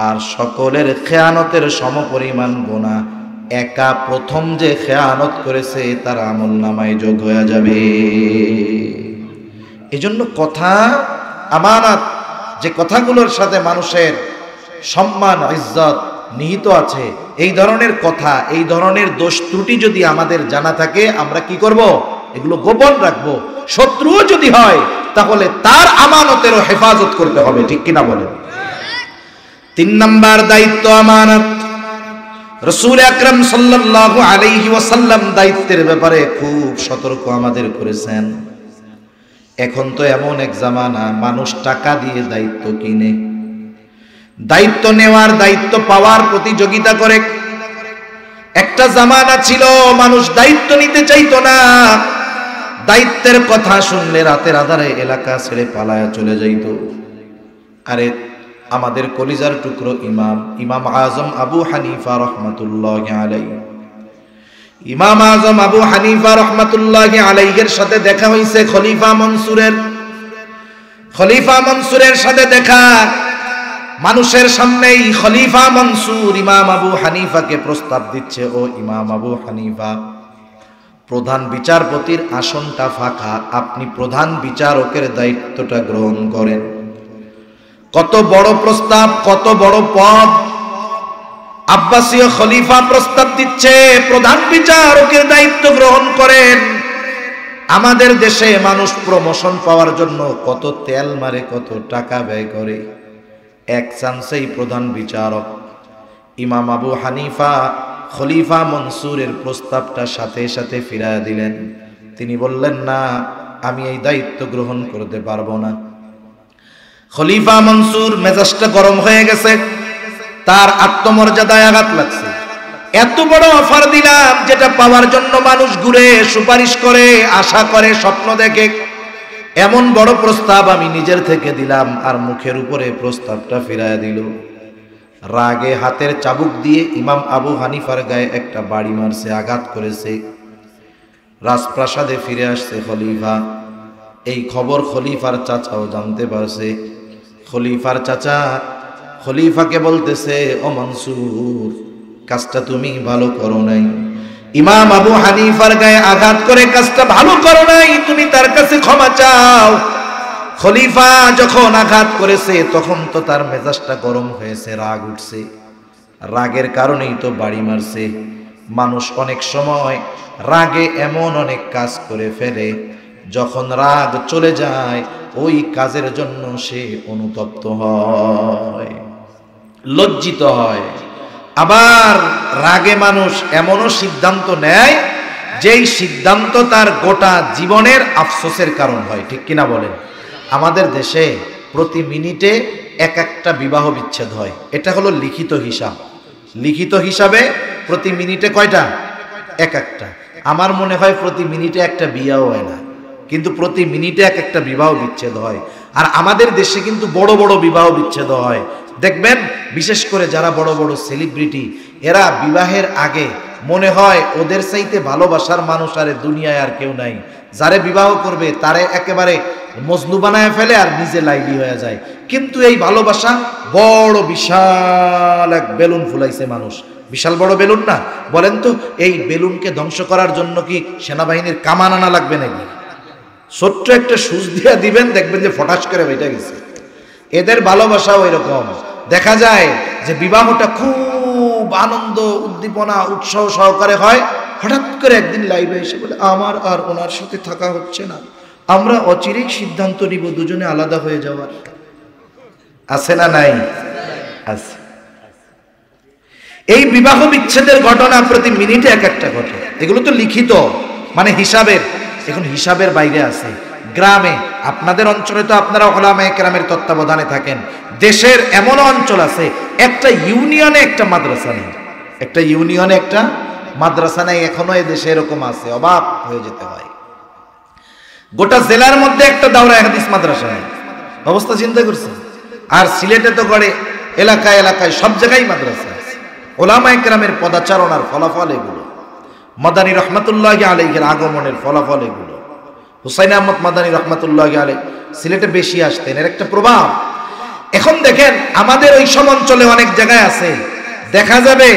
আর সকলের খেয়ানতের সমপরিমাণ গুনাহ একা প্রথম যে খেয়ানত করেছে তার আমলনামায় যোগ হয়ে যাবে। এজন্য কথা আমানত, যে কথাগুলোর সাথে মানুষের সম্মান ইজ্জত নিহিত আছে, এই ধরনের কথা, এই ধরনের দোষ ত্রুটি যদি আমাদের জানা থাকে, আমরা কি করব? এগুলো গোপন রাখবো। শত্রুও যদি হয় তাহলে তার আমানতেরও হেফাজত করতে হবে, ঠিক কিনা বলেন? 3 নাম্বার দায়িত্ব আমানত। রাসূল আকরাম সাল্লাল্লাহু আলাইহি ওয়াসাল্লাম দায়িত্বের ব্যাপারে খুব সতর্ক আমাদের করেছেন। এখন তো এমন এক জামানা, মানুষ টাকা দিয়ে দায়িত্ব কিনে, দায়িত্ব নেওয়ার, দায়িত্ব পাওয়ার প্রতিযোগিতা করে। একটা জামানা ছিল মানুষ দায়িত্ব নিতে চাইতো না, দায়িত্বের কথা শুনলে রাতের আধারে এলাকা ছেড়ে পালায়া চলে যাইত। আরে আমাদের কলিজার টুকরো ইমাম আজম আবু হানিফা রহমাতুল্লাহি আলাইহি, ইমাম আজম আবু হানিফা রহমাতুল্লাহি আলাইহির সাথে দেখা হইছে খলিফা মনসুরের সাথে দেখা। মানুষের সামনেই খলিফা মনসুর ইমাম আবু হানিফাকে প্রস্তাব দিচ্ছে, ও ইমাম আবু হানিফা, প্রধান বিচারপতির আসনটা ফাঁকা, আপনি প্রধান বিচারকের দায়িত্বটা গ্রহণ করেন। কত বড় প্রস্তাব, কত বড় পদ! আব্বাসীয় খলিফা প্রস্তাব দিচ্ছে প্রধান বিচারকের দায়িত্ব গ্রহণ করেন। আমাদের দেশে মানুষ প্রমোশন পাওয়ার জন্য কত তেল মারে, কত টাকা ব্যয় করে, এক চান্সেই প্রধান বিচারক। ইমাম আবু হানিফা খলিফা মনসুরের প্রস্তাবটা সাথে সাথে ফিরাইয়া দিলেন। তিনি বললেন, না, আমি এই দায়িত্ব গ্রহণ করতে পারবো না। খলিফা মনসুর মেজাজটা গরম হয়ে গেছে, তার আত্মমর্যাদায় আঘাত লাগছে। এত বড় অফার দিলাম, যেটা পাওয়ার জন্য মানুষ ঘুরে, সুপারিশ করে, আশা করে, স্বপ্ন দেখে, এমন বড় প্রস্তাব আমি নিজের থেকে দিলাম, আর মুখের উপরে প্রস্তাবটা ফিরাইয়া দিল। রাগে হাতের চাবুক দিয়ে ইমাম আবু হানিফার গায়ে একটা বাড়ি মারছে, আঘাত করেছে। রাজপ্রাসাদে ফিরে আসছে খলিফা। এই খবর খলিফার চাচাও জানতে পারছে। খলিফার চাচা খলিফাকে বলতেছে, ও মনসুর, কাজটা তুমি ভালো করো নাই। ইমাম আবু হানিফার গায়ে আঘাত করে কাজটা ভালো করো নাই, তুমি তার কাছে ক্ষমা চাও। খলিফা যখন আঘাত করেছে তখন তো তার মেজাজটা গরম হয়েছে, রাগ উঠছে, রাগের কারণেই তো বাড়ি মারছে। মানুষ অনেক সময় রাগে এমন অনেক কাজ করে ফেলে, যখন রাগ চলে যায় ওই কাজের জন্য সে অনুতপ্ত হয়, লজ্জিত হয়। আবার রাগে মানুষ এমনও সিদ্ধান্ত নেয় যেই সিদ্ধান্ত তার গোটা জীবনের আফসোসের কারণ হয়, ঠিক কিনা বলেন? আমাদের দেশে প্রতি মিনিটে এক একটা বিবাহ বিচ্ছেদ হয়, এটা হলো লিখিত হিসাব। লিখিত হিসাবে প্রতি মিনিটে কয়টা? এক একটা। আমার মনে হয় প্রতি মিনিটে একটা বিয়াও হয় না, কিন্তু প্রতি মিনিটে এক একটা বিবাহ বিচ্ছেদ হয়। আর আমাদের দেশে কিন্তু বড় বড় বিবাহ বিচ্ছেদ হয়। দেখবেন বিশেষ করে যারা বড় বড় সেলিব্রিটি, এরা বিবাহের আগে মনে হয় ওদের চাইতে ভালোবাসার মানুষ আর দুনিয়ায় আর কেউ নাই। যারে বিবাহ করবে তারে একেবারে মজনু বানায় ফেলে আর নিজে লাইলি হয়ে যায়। কিন্তু এই ভালোবাসা বড় বিশাল এক বেলুন ফুলাইছে মানুষ, বিশাল বড় বেলুন না? বলেন তো, এই বেলুনকে ধ্বংস করার জন্য কি সেনাবাহিনীর কামান আনা লাগবে নাকি? ছোট্ট একটা সুচ দিয়া দিবেন, দেখবেন যে ফটাস করে বেঁটে গেছে। এদের ভালোবাসাও এরকম। দেখা যায় যে বিবাহটা খুব আনন্দ, উদ্দীপনা, উৎসাহ সহকারে হয়। হঠাৎ করে একদিন লাইভে এসে বলে, আমার আর ওনার সাথে থাকা হচ্ছে না, আমরা অচিরেই সিদ্ধান্ত নিব দুজনে আলাদা হয়ে যাওয়ার। আছে না নাই? আছে। এই বিবাহ বিচ্ছেদের ঘটনা প্রতি মিনিটে এক একটা ঘটে। এগুলো তো লিখিত, মানে হিসাবের। এখন হিসাবের বাইরে আছে। গ্রামে, আপনাদের অঞ্চলে তো আপনারা ওলামায়ে কেরামের তত্ত্বাবধানে থাকেন। দেশের এমন অঞ্চল আছে একটা ইউনিয়নে একটা মাদ্রাসা নেই, একটা ইউনিয়নে একটা মাদ্রাসা নেই। এখনো এই দেশে এরকম আছে, অবাক হয়ে যেতে হয়। গোটা জেলার মধ্যে একটা দাওরায়ে হাদিস মাদ্রাসা নেই, অবস্থা চিন্তা করছেন? আর সিলেটে তো গড়ে এলাকায় এলাকায় সব জায়গায় মাদ্রাসা আছে। ওলামায়ে কেরামের পদাচারণার ফলাফল এগুলো, মাদানী রহমাতুল্লাহি আলাইহির আগমনের ফলাফল এগুলো। হুসাইন আহমদ মাদানী রহমাতুল্লাহি আলাইহি সিলেটে বেশি আসতেন, এর একটা প্রভাব। এখন দেখেন আমাদের ওই সব অঞ্চলে অনেক জায়গায় আছে, দেখা যাবে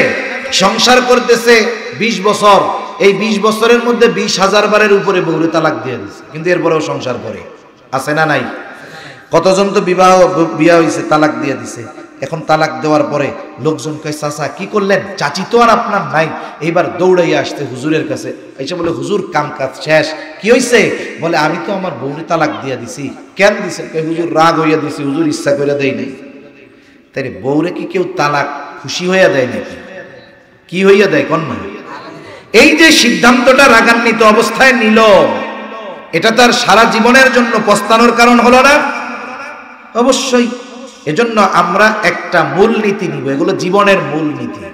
সংসার করতেছে 20 বছর, এই 20 বছরের মধ্যে 20,000 বারের উপরে বউরে তালাক দিয়ে দিছে, কিন্তু এরপরেও সংসার করে। আছে না নাই? কতজন তো বিবাহ হয়েছে তালাক দিয়ে দিছে। এখন তালাক দেওয়ার পরে লোকজন কয় চাচা কি করলেন, চাচি তো আর আপনার নাই, এইবার দৌড়াইয়া আসতে হুজুরের কাছে এসে বলে হুজুর কাম কাজ শেষ। কি হয়েছে? বলে আমি তো আমার বউরে তালাক দিয়া দিছি। কেন দিছে? হুজুর রাগ হইয়া দিছি, হুজুর ইচ্ছা করে দেয় নাই। তাই বউরে কি কেউ তালাক খুশি হইয়া দেয় নাকি? কি হইয়া দেয় কোন না? এই যে সিদ্ধান্তটা রাগান্বিত অবস্থায় নিল, এটা তার সারা জীবনের জন্য পস্তানোর কারণ হলো না? অবশ্যই। এজন্য আমরা একটা মূলনীতি নিব, এগুলো জীবনের মূলনীতি।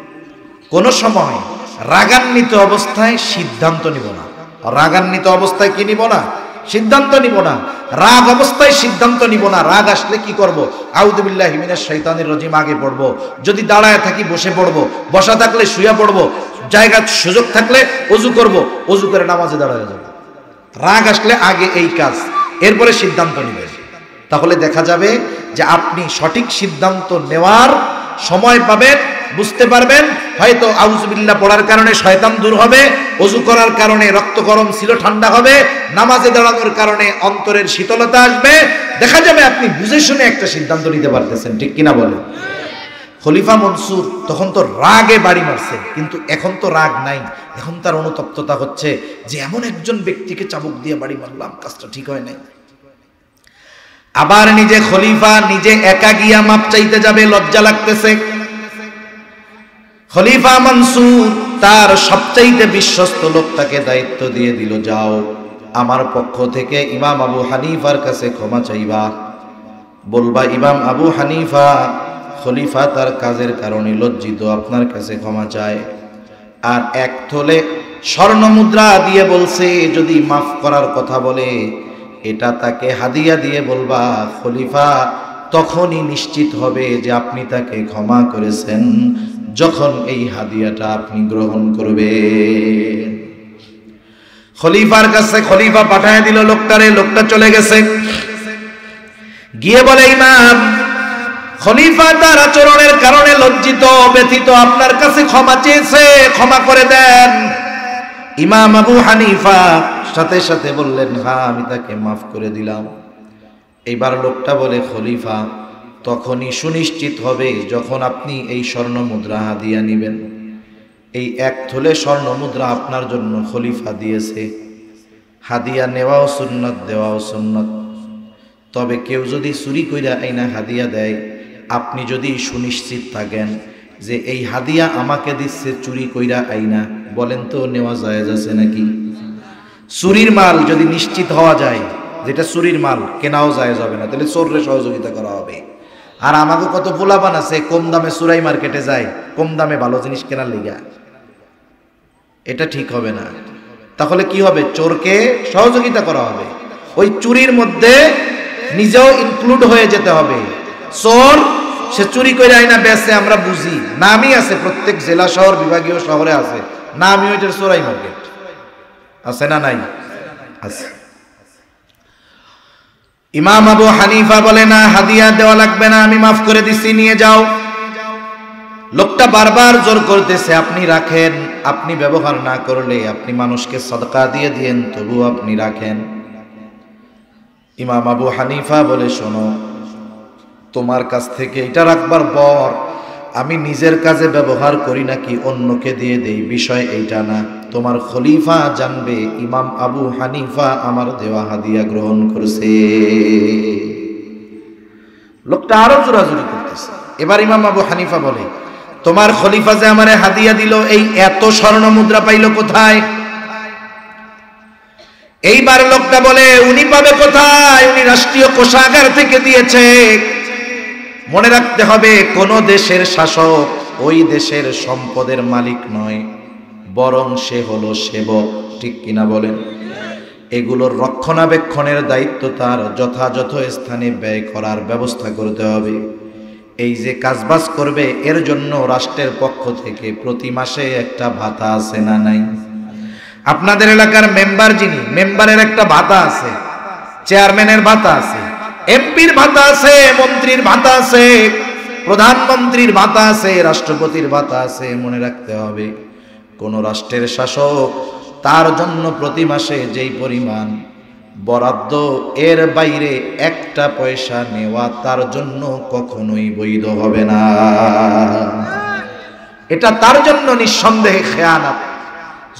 কোন সময় রাগান্বিত অবস্থায় সিদ্ধান্ত নিব না। রাগান্বিত অবস্থায় কি নিব না? সিদ্ধান্ত নিব না। রাগ অবস্থায় সিদ্ধান্ত নিব না। রাগ আসলে কি করব? আউযু বিল্লাহি মিনাশ শাইতানির রাজিম আগে পড়ব, যদি দাঁড়ায় থাকি বসে পড়ব, বসা থাকলে শুয়ে পড়ব, জায়গা সুযোগ থাকলে ওযু করব, ওযু করে নামাজে দাঁড়ায় যাব। রাগ আসলে আগে এই কাজ, এরপরে সিদ্ধান্ত নেবেন। তাহলে দেখা যাবে যে আপনি সঠিক সিদ্ধান্ত নেওয়ার সময় পাবেন, বুঝতে পারবেন। হয়তো আউযুবিল্লাহ পড়ার কারণে শয়তান দূর হবে, ওযু করার কারণে রক্ত গরম ছিল ঠান্ডা হবে, নামাজে দাঁড়ানোর কারণে অন্তরের শীতলতা আসবে। দেখা যাবে আপনি বুঝে শুনে একটা সিদ্ধান্ত নিতে পারতেছেন। ঠিক কিনা বলেন? খলিফা মনসুর তখন তো রাগে বাড়ি মারছে, কিন্তু এখন তো রাগ নাই। এখন তার অনুতপ্ততা হচ্ছে যে এমন একজন ব্যক্তিকে চাবুক দিয়ে বাড়ি মারলাম, কাজটা ঠিক হয় নাই। আবার নিজে খলিফা নিজে একা গিয়া মাপ চাইতে যাবে, লজ্জা লাগতেছে। খলিফা মনসুর তার সবচাইতে বিশ্বস্ত লোকটাকে দায়িত্ব দিয়ে দিল, যাও আমার পক্ষ থেকে ইমাম আবু হানিফার কাছে ক্ষমা চাইবা, বলবা ইমাম আবু হানিফা খলিফা তার কাজের কারণে লজ্জিত, আপনার কাছে ক্ষমা চায়। আর এক থলে স্বর্ণ মুদ্রা দিয়ে বলছে যদি মাফ করার কথা বলে এটা তাকে হাদিয়া দিয়ে বলবা, খলিফা তখনই নিশ্চিত হবে যে আপনি তাকে ক্ষমা করেছেন যখন এই হাদিয়াটা আপনি গ্রহণ করবেন। খলিফার কাছে খলিফা পাঠায় দিল লোকটারে, লোকটা চলে গেছে, গিয়ে বলে ইমাম খলিফা তার আচরণের কারণে লজ্জিত ব্যথিত, আপনার কাছে ক্ষমা চেয়েছে, ক্ষমা করে দেন। ইমাম আবু হানিফা সাথে সাথে বললেন হ্যাঁ আমি তাকে মাফ করে দিলাম। এইবার লোকটা বলে খলিফা তখনই সুনিশ্চিত হবে যখন আপনি এই স্বর্ণ মুদ্রা হাদিয়া নেবেন। এই এক থলে স্বর্ণ মুদ্রা আপনার জন্য খলিফা দিয়েছে, হাদিয়া নেওয়াও সুন্নত, দেওয়াও সুন্নত। তবে কেউ যদি চুরি কইরা আইনা হাদিয়া দেয়, আপনি যদি সুনিশ্চিত থাকেন যে এই হাদিয়া আমাকে দিচ্ছে চুরি কইরা আইনা, বলেন তো নেওয়া জায়েজ আছে নাকি? চুরির মাল যদি নিশ্চিত হওয়া যায় যেটা চুরির মাল, কেনাও জায়েজ হবে না, তাহলে চোররে সহযোগিতা করা হবে। আর আমাকে কত পোলাপান আছে কম দামে চুরাই মার্কেটে যায় কম দামে ভালো জিনিস কেনার লিগা, এটা ঠিক হবে না। তাহলে কি হবে? চোরকে সহযোগিতা করা হবে, ওই চুরির মধ্যে নিজেও ইনক্লুড হয়ে যেতে হবে। চোর সে চুরি করে আইনা বেচে, আমরা বুঝি, নামই আছে প্রত্যেক জেলা শহর বিভাগীয় শহরে আছে নামই ওইটার চোরাই মার্কেট, আছে না নাই? আছে। ইমাম আবু হানিফা বলে না হাদিয়া দেওয়া লাগবে না, আমি মাফ করে দিছি, নিয়ে যাও। লোকটা বারবার জোর করতেছে আপনি রাখেন, আপনি ব্যবহার না করলে আপনি মানুষকে সদকা দিয়ে দিয়েন, তবু আপনি রাখেন। ইমাম আবু হানিফা বলে শোনো, তোমার কাছ থেকে এটা রাখবার পর আমি নিজের কাজে ব্যবহার করি নাকি অন্যকে দিয়ে দেই, বিষয় এইটা না। তোমার খলিফা জানবে ইমাম আবু হানিফা আমার দেওয়া হাদিয়া গ্রহণ করছে। লোকটা আরো জোরাজুরি করতেছে। এবার ইমাম আবু হানিফা বলে তোমার খলিফা যে আমারে হাদিয়া দিল, এই এত স্বর্ণ মুদ্রা পাইল কোথায়? এইবার লোকটা বলে উনি পাবে কোথায়? উনি রাষ্ট্রীয় কোষাগার থেকে দিয়েছে। মনে রাখতে হবে কোন দেশের শাসক ওই দেশের সম্পদের মালিক নয়, বরং সে হলো সেবক। ঠিক কিনা বলেন? এগুলোর রক্ষণাবেক্ষণের দায়িত্ব তার, যথাযথ স্থানে ব্যয় করার ব্যবস্থা করতে হবে। এই যে কাজবাজ করবে এর জন্য রাষ্ট্রের পক্ষ থেকে প্রতি মাসে একটা ভাতা আছে না নাই? আপনাদের এলাকার মেম্বার যিনি, মেম্বারের একটা ভাতা আছে, চেয়ারম্যানের ভাতা আছে, এমপির ভাতা আছে, মন্ত্রীর ভাতা আছে। প্রধানমন্ত্রীর ভাতা আছে, রাষ্ট্রপতির ভাতা আছে। মনে রাখতে হবে কোন রাষ্ট্রের শাসক তার জন্য প্রতি মাসে যেই পরিমাণ বরাদ্দ, এর বাইরে একটা পয়সা নেওয়া তার জন্য কখনোই বৈধ হবে না। এটা তার জন্য নিঃসন্দেহে খেয়ানত।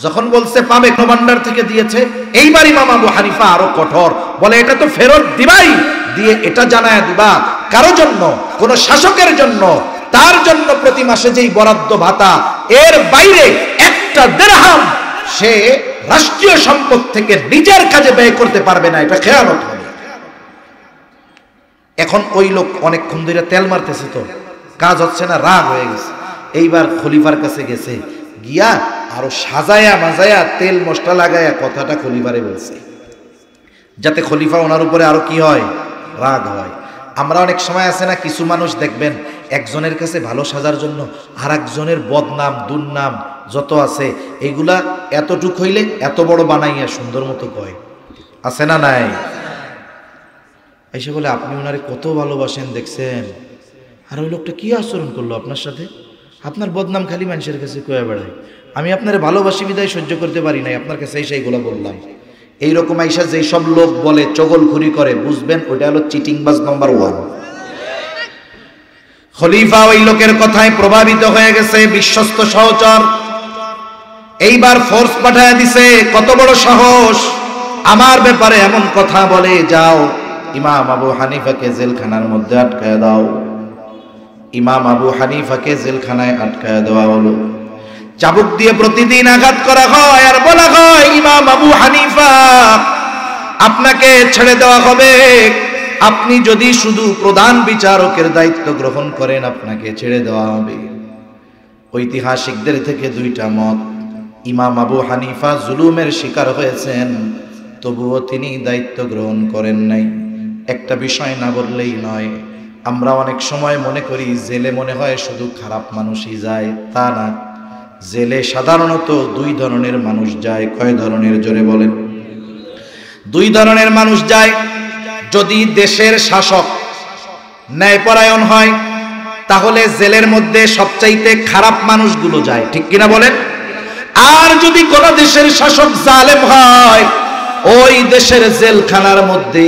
যখন বলছে পাবে ভান্ডার থেকে দিয়েছে, এইবার ইমাম আবু হানিফা আরো কঠোর, বলে এটা তো ফেরত দিবাই, দিয়ে এটা জানায় দিবা কারো জন্য, কোন শাসকের জন্য, তার জন্য প্রতি মাসে যেই বরাদ্দ ভাতা, এর বাইরে একটা দিরহাম সে রাষ্ট্রীয় সম্পদ থেকে নিজের কাজে ব্যয় করতে পারবে না, এটা খেয়ানত হবে। এখন ওই লোক অনেকক্ষণ ধরে তেল মারতেছে, তো কাজ হচ্ছে না, রাগ হয়ে গেছে। এইবার খলিফার কাছে গেছে, গিয়া আরো সাজায়া মাজায়া তেল মশলা লাগায়া কথাটা খলিফারে বলছে, যাতে খলিফা ওনার উপরে আরো কি হয়, রাগ হয়। আমরা অনেক সময় আছে না, কিছু মানুষ দেখবেন একজনের কাছে ভালো সাজার জন্য আর একজনের বদনাম দুর্নাম যত আছে এগুলা এতটুক হইলে এত বড় বানাইয়া সুন্দর মতো কয়, আছে না নাই? এসে বলে আপনি ওনারে কত ভালোবাসেন দেখছেন, আর ওই লোকটা কি আচরণ করলো আপনার সাথে, আপনার বদনাম খালি মানুষের কাছে কয়ে বেড়ায়, আমি আপনার ভালোবাসি বিদায় সহ্য করতে পারি নাই, আপনার কাছে সেইগুলো বললাম। এইরকম আইসা যেই সব লোক বলে চগলখুরি করে, বুঝবেন ওইটা হলো চিটিংবাজ নাম্বার 1। খলিফা ওই লোকের কথায় প্রভাবিত হয়ে গেছে, বিশ্বস্ত সহচর, এইবার ফোর্স পাঠায় দিছে। কত বড় সাহস, আমার ব্যাপারে এমন কথা বলে, যাও ইমাম আবু হানিফাকে জেলখানার মধ্যে আটকায় দাও। ইমাম আবু হানিফাকে জেলখানায় আটকায় দেওয়া হলো। চাবুক দিয়ে প্রতিদিন আঘাত করা হয় আর বলা হয়, ইমাম আবু হানিফা আপনাকে ছেড়ে দেওয়া হবে, আপনি যদি শুধু প্রধান বিচারকের দায়িত্ব গ্রহণ করেন আপনাকে ছেড়ে দেওয়া হবে। ঐতিহাসিকদের থেকে দুইটা মত, ইমাম আবু হানিফা জুলুমের শিকার হয়েছেন, তবুও তিনি দায়িত্ব গ্রহণ করেন নাই। একটা বিষয় না বললেই নয়, আমরা অনেক সময় মনে করি জেলে মনে হয় শুধু খারাপ মানুষই যায়, তা না। জেলে সাধারণত দুই ধরনের মানুষ যায়। কয় ধরনের, জোরে বলেন? দুই ধরনের মানুষ যায়। যদি দেশের শাসক ন্যায়পরায়ণ হয় তাহলে জেলের মধ্যে সবচাইতে খারাপ মানুষগুলো যায়, ঠিক কিনা বলেন? আর যদি কোন দেশের শাসক জালেম হয়, ওই দেশের জেলখানার মধ্যে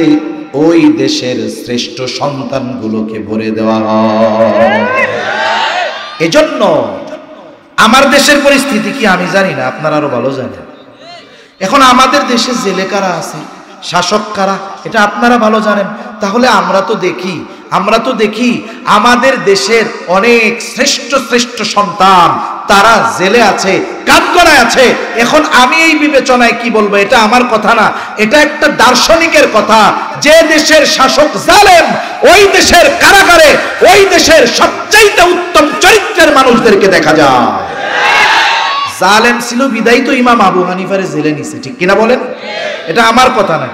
ওই দেশের শ্রেষ্ঠ সন্তানগুলোকে ভরে দেওয়া হয়। এজন্য আমার দেশের পরিস্থিতি কি আমি জানি না, আপনারা আরো ভালো জানেন। এখন আমাদের দেশে জেলে কারা আছে, শাসক কারা, এটা আপনারা ভালো জানেন। তাহলে আমরা তো দেখি আমাদের দেশের অনেক শ্রেষ্ঠ শ্রেষ্ঠ সন্তান তারা জেলে আছে, কাঠগড়ায় আছে। এখন আমি এই বিবেচনায় কি বলবো, এটা আমার কথা না, এটা একটা দার্শনিকের কথা। যে দেশের শাসক জালেম, ওই দেশের কারাগারে ওই দেশের সবচাইতে উত্তম চরিত্রের মানুষদেরকে দেখা যায়। জালেম ছিল বিদায়ী তো ইমাম আবু হানিফারে জেলে নিছে, ঠিক কিনা বলেন? এটা আমার কথা না,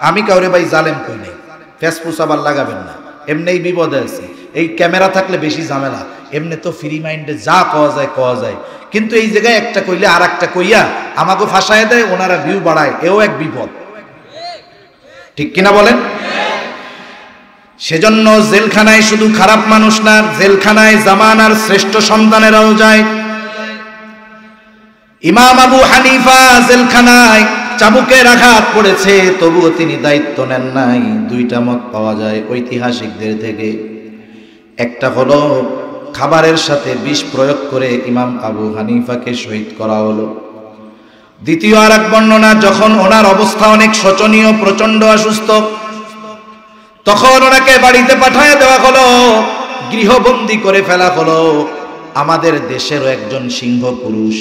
আমি কাউরে ভাই জালেম কই নাই, ফেসবুক আবার লাগাবেন না, এমনিই বিপদে আছে। এই ক্যামেরা থাকলে বেশি ঝামেলা, এমনি তো ফ্রি মাইন্ডে যা কওয়া যায়, কিন্তু এই জায়গায় একটা কইলে আর একটা কইয়া আমাকে ফাঁসায় দেয়, ওনারা ভিউ বাড়ায়, এও এক বিপদ, ঠিক কিনা বলেন? সেজন্য জেলখানায় শুধু খারাপ মানুষ না, জেলখানায় জামানার শ্রেষ্ঠ সন্তানেরাও যায়। ইমাম আবু হানিফা জেলখানায় চাবুকের আঘাত পড়েছে, তবুও তিনি দায়িত্ব নেন নাই। দুইটা মত পাওয়া যায় ঐতিহাসিকদের থেকে। একটা হলো খাবারের সাথে বিষ প্রয়োগ করে ইমাম আবু হানিফাকে শহীদ করা হলো। দ্বিতীয় আর এক বর্ণনা, যখন ওনার অবস্থা অনেক শোচনীয়, প্রচন্ড অসুস্থ, তখন ওনাকে বাড়িতে পাঠায় দেওয়া হলো, গৃহবন্দী করে ফেলা হলো। আমাদের দেশেরও একজন সিংহ পুরুষ।